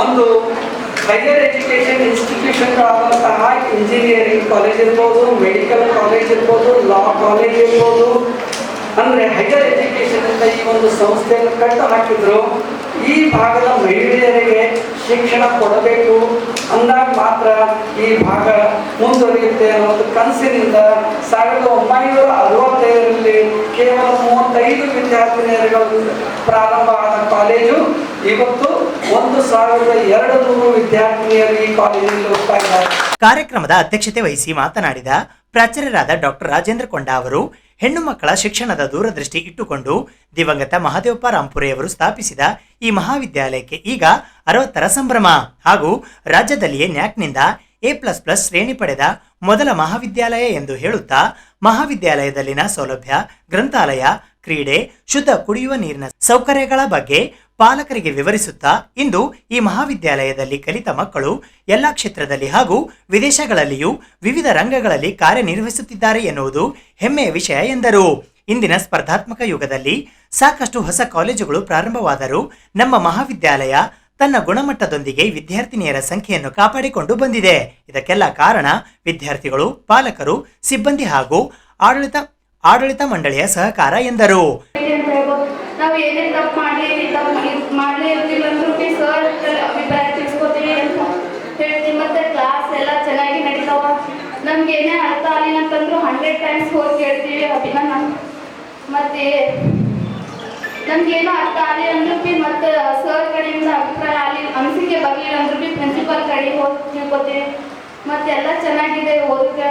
ಒಂದು ಹೈಯರ್ ಎಜುಕೇಷನ್ ಇನ್ಸ್ಟಿಟ್ಯೂಷನ್ಗಳಾದಂತಹ ಇಂಜಿನಿಯರಿಂಗ್ ಕಾಲೇಜ್ ಇರ್ಬೋದು, ಮೆಡಿಕಲ್ ಕಾಲೇಜ್ ಇರ್ಬೋದು, ಲಾ ಕಾಲೇಜ್ ಇರ್ಬೋದು, ಅಂದರೆ ಹೈಯರ್ ಎಜುಕೇಷನ್ ಅಂತ ಈ ಒಂದು ಸಂಸ್ಥೆಯನ್ನು ಕಟ್ಟು ಹಾಕಿದ್ರು. ಈ ಭಾಗದ ಮಹಿಳೆಯರಿಗೆ ಶಿಕ್ಷಣ ಕೊಡಬೇಕು ಅಂದಾಗ ಮಾತ್ರ ಈ ಭಾಗ ಮುಂದುವರಿಯುತ್ತೆ ಅನ್ನೋ ಒಂದು ಕನಸಿನಿಂದ 1965ರಲ್ಲಿ ಕೇವಲ 35 ವಿದ್ಯಾರ್ಥಿನಿಯರುಗಳು ಪ್ರಾರಂಭ ಆದ ಕಾಲೇಜು ಇವತ್ತು 1200 ವಿದ್ಯಾರ್ಥಿನಿಯರು ಈ ಕಾಲೇಜಿನಲ್ಲಿ ಓದ್ತಾ ಇದ್ದಾರೆ. ಕಾರ್ಯಕ್ರಮದ ಅಧ್ಯಕ್ಷತೆ ವಹಿಸಿ ಮಾತನಾಡಿದ ಪ್ರಾಚಾರ್ಯರಾದ ಡಾಕ್ಟರ್ ರಾಜೇಂದ್ರ ಕೊಂಡ ಅವರು ಹೆಣ್ಣು ಮಕ್ಕಳ ಶಿಕ್ಷಣದ ದೂರದೃಷ್ಟಿ ಇಟ್ಟುಕೊಂಡು ದಿವಂಗತ ಮಹಾದೇವಪ್ಪ ರಾಂಪುರೆಯವರು ಸ್ಥಾಪಿಸಿದ ಈ ಮಹಾವಿದ್ಯಾಲಯಕ್ಕೆ ಈಗ 60ರ ಸಂಭ್ರಮ ಹಾಗೂ ರಾಜ್ಯದಲ್ಲಿಯೇ ನ್ಯಾಕ್ನಿಂದ A++ ಶ್ರೇಣಿ ಪಡೆದ ಮೊದಲ ಮಹಾವಿದ್ಯಾಲಯ ಎಂದು ಹೇಳುತ್ತಾ ಮಹಾವಿದ್ಯಾಲಯದಲ್ಲಿನ ಸೌಲಭ್ಯ, ಗ್ರಂಥಾಲಯ, ಕ್ರೀಡೆ, ಶುದ್ಧ ಕುಡಿಯುವ ನೀರಿನ ಸೌಕರ್ಯಗಳ ಬಗ್ಗೆ ಪಾಲಕರಿಗೆ ವಿವರಿಸುತ್ತಾ ಇಂದು ಈ ಮಹಾವಿದ್ಯಾಲಯದಲ್ಲಿ ಕಲಿತ ಮಕ್ಕಳು ಎಲ್ಲ ಕ್ಷೇತ್ರದಲ್ಲಿ ಹಾಗೂ ವಿದೇಶಗಳಲ್ಲಿಯೂ ವಿವಿಧ ರಂಗಗಳಲ್ಲಿ ಕಾರ್ಯನಿರ್ವಹಿಸುತ್ತಿದ್ದಾರೆ ಎನ್ನುವುದು ಹೆಮ್ಮೆಯ ವಿಷಯ ಎಂದರು. ಇಂದಿನ ಸ್ಪರ್ಧಾತ್ಮಕ ಯುಗದಲ್ಲಿ ಸಾಕಷ್ಟು ಹೊಸ ಕಾಲೇಜುಗಳು ಪ್ರಾರಂಭವಾದರೂ ನಮ್ಮ ಮಹಾವಿದ್ಯಾಲಯ ತನ್ನ ಗುಣಮಟ್ಟದೊಂದಿಗೆ ವಿದ್ಯಾರ್ಥಿನಿಯರ ಸಂಖ್ಯೆಯನ್ನು ಕಾಪಾಡಿಕೊಂಡು ಬಂದಿದೆ. ಇದಕ್ಕೆಲ್ಲ ಕಾರಣ ವಿದ್ಯಾರ್ಥಿಗಳು, ಪಾಲಕರು, ಸಿಬ್ಬಂದಿ ಹಾಗೂ ಆಡಳಿತ ಮಂಡಳಿಯ ಸಹಕಾರ ಎಂದರು. ನಾವು ಏನೇ ತಪ್ಪು ಮಾಡಲೇ ಇರ್ತಿಲ್ಲ ಅಂದ್ರೂ ಸರ್ ಅಭಿಪ್ರಾಯ ತಿಳಿಸ್ಕೊತೀವಿ ಅಂತ ಹೇಳ್ತೀವಿ. ಮತ್ತೆ ಕ್ಲಾಸ್ ಎಲ್ಲ ಚೆನ್ನಾಗಿ ನಡೀತಾವ. ನಮ್ಗೆ ಏನೇ ಅರ್ಥ ಆಗಿಲ್ಲ ಅಂತಂದ್ರು 100 ಟೈಮ್ಸ್ ಹೋಗಿ ಕೇಳ್ತೀವಿ ಅಭಿನಂದ. ಮತ್ತೆ ನಮ್ಗೇನೋ ಅರ್ಥ ಆಗಲಿ ಅಂದ್ರೂ ಮತ್ತೆ ಸರ್ ಕಡೆಯಿಂದ ಅಭಿಪ್ರಾಯ ಆಗಲಿ ಅನಿಸಿಕೆ ಬರಲಿಲ್ಲ ಅಂದ್ರೂ ಪ್ರಿನ್ಸಿಪಲ್ ಕಡೆ ಹೋಗಿ ತಿಳ್ಕೊತೀವಿ. ಮತ್ತೆ ಎಲ್ಲ ಚೆನ್ನಾಗಿದೆ, ಓದೋಕೆ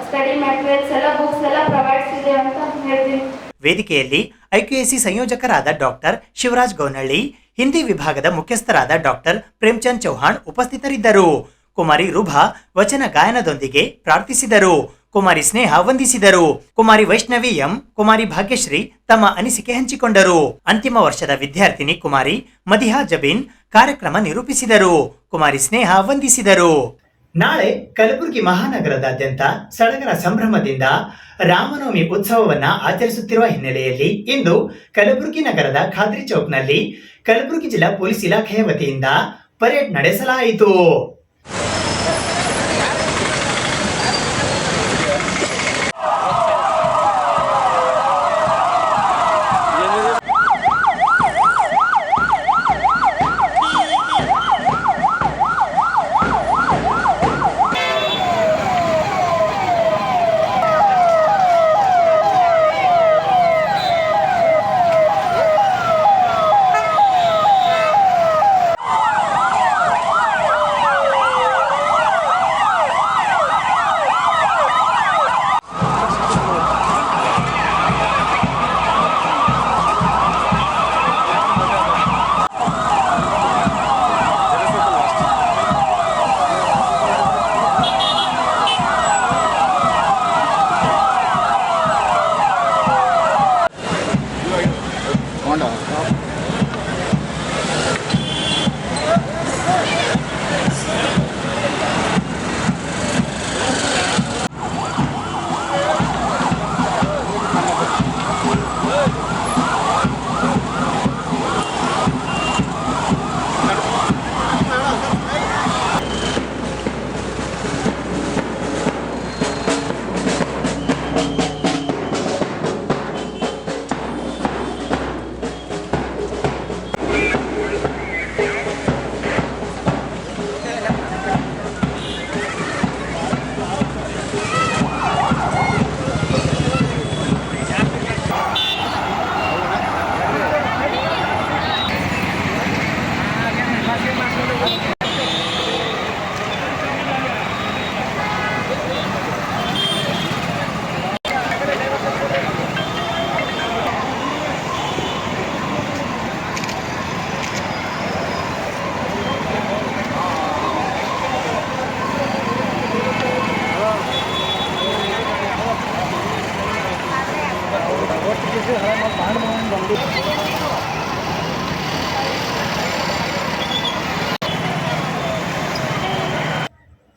ಸ್ಟಡಿ ಮ್ಯಾಟೀರಿಯಲ್ಸ್ ಎಲ್ಲ ಬುಕ್ಸ್ ಎಲ್ಲ ಪ್ರೊವೈಡ್ಸ್ ಇದೆ ಅಂತ ಹೇಳ್ತೀನಿ. ವೇದಿಕೆಯಲ್ಲಿ IQAC ಸಂಯೋಜಕರಾದ ಡಾಕ್ಟರ್ ಶಿವರಾಜ್ ಗೌನಹಳ್ಳಿ, ಹಿಂದಿ ವಿಭಾಗದ ಮುಖ್ಯಸ್ಥರಾದ ಡಾಕ್ಟರ್ ಪ್ರೇಮ್ಚಂದ್ ಚೌಹಾಣ್ ಉಪಸ್ಥಿತರಿದ್ದರು. ಕುಮಾರಿ ರುಭಾ ವಚನ ಗಾಯನದೊಂದಿಗೆ ಪ್ರಾರ್ಥಿಸಿದರು. ಕುಮಾರಿ ಸ್ನೇಹ ವಂದಿಸಿದರು. ಕುಮಾರಿ ವೈಷ್ಣವಿ ಎಂ, ಕುಮಾರಿ ಭಾಗ್ಯಶ್ರೀ ತಮ್ಮ ಅನಿಸಿಕೆ ಹಂಚಿಕೊಂಡರು. ಅಂತಿಮ ವರ್ಷದ ವಿದ್ಯಾರ್ಥಿನಿ ಕುಮಾರಿ ಮದಿಹಾ ಜಬೀನ್ ಕಾರ್ಯಕ್ರಮ ನಿರೂಪಿಸಿದರು. ಕುಮಾರಿ ಸ್ನೇಹ ವಂದಿಸಿದರು. ನಾಳೆ ಕಲಬುರಗಿ ಮಹಾನಗರದಾದ್ಯಂತ ಸಡಗರ ಸಂಭ್ರಮದಿಂದ ರಾಮನವಮಿ ಉತ್ಸವವನ್ನ ಆಚರಿಸುತ್ತಿರುವ ಹಿನ್ನೆಲೆಯಲ್ಲಿ ಇಂದು ಕಲಬುರಗಿ ನಗರದ ಖಾದ್ರಿ ಚೌಕ್ನಲ್ಲಿ ಕಲಬುರಗಿ ಜಿಲ್ಲಾ ಪೊಲೀಸ್ ಇಲಾಖೆಯ ವತಿಯಿಂದ ಪರೇಡ್ ನಡೆಸಲಾಯಿತು.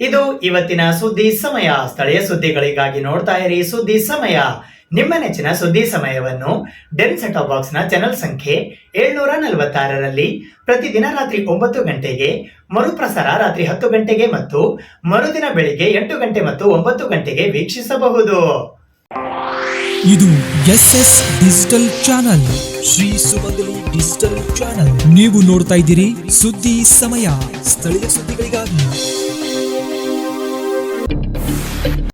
ಇದು ಇವತ್ತಿನ ಸುದ್ದಿ ಸಮಯ. ಸ್ಥಳೀಯ ಸುದ್ದಿಗಳಿಗಾಗಿ ನೋಡ್ತಾ ಇರಿ ಸುದ್ದಿ ಸಮಯ. ನಿಮ್ಮ ನೆಚ್ಚಿನ ಸುದ್ದಿ ಸಮಯವನ್ನು ಡೆನ್ ಸೆಟ್ ಬಾಕ್ಸ್ ನ ಚಾನೆಲ್ ಸಂಖ್ಯೆ 746ರಲ್ಲಿ ಪ್ರತಿದಿನ ರಾತ್ರಿ 9 ಗಂಟೆಗೆ, ಮರುಪ್ರಸಾರ ರಾತ್ರಿ 10 ಗಂಟೆಗೆ ಮತ್ತು ಮರುದಿನ ಬೆಳಿಗ್ಗೆ 8 ಗಂಟೆ ಮತ್ತು 9 ಗಂಟೆಗೆ ವೀಕ್ಷಿಸಬಹುದು. ಇದು SS ಡಿಜಿಟಲ್ ಚಾನಲ್, ಶ್ರೀ ಸುಮಂಗಲಿ ಡಿಜಿಟಲ್ ಚಾನಲ್. ನೀವು ನೋಡ್ತಾ ಇದ್ದೀರಿ ಸುದ್ದಿ ಸಮಯ, ಸ್ಥಳೀಯ ಸುದ್ದಿಗಳಿಗಾಗಿ.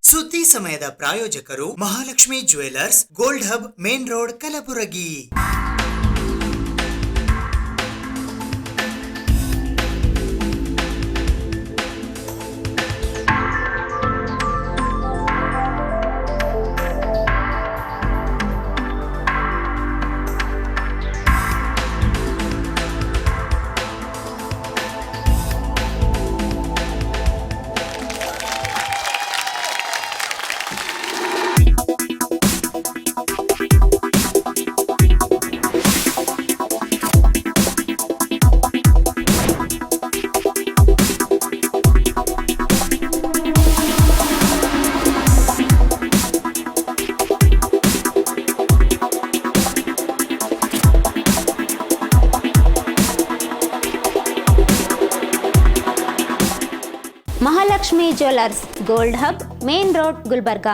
ಸುದ್ದಿ ಸಮಯದ ಪ್ರಾಯೋಜಕರು Mahalakshmi jewellers, gold hub, main road, Kalaburagi. Mahalakshmi jewellers gold hub main road Gulbarga.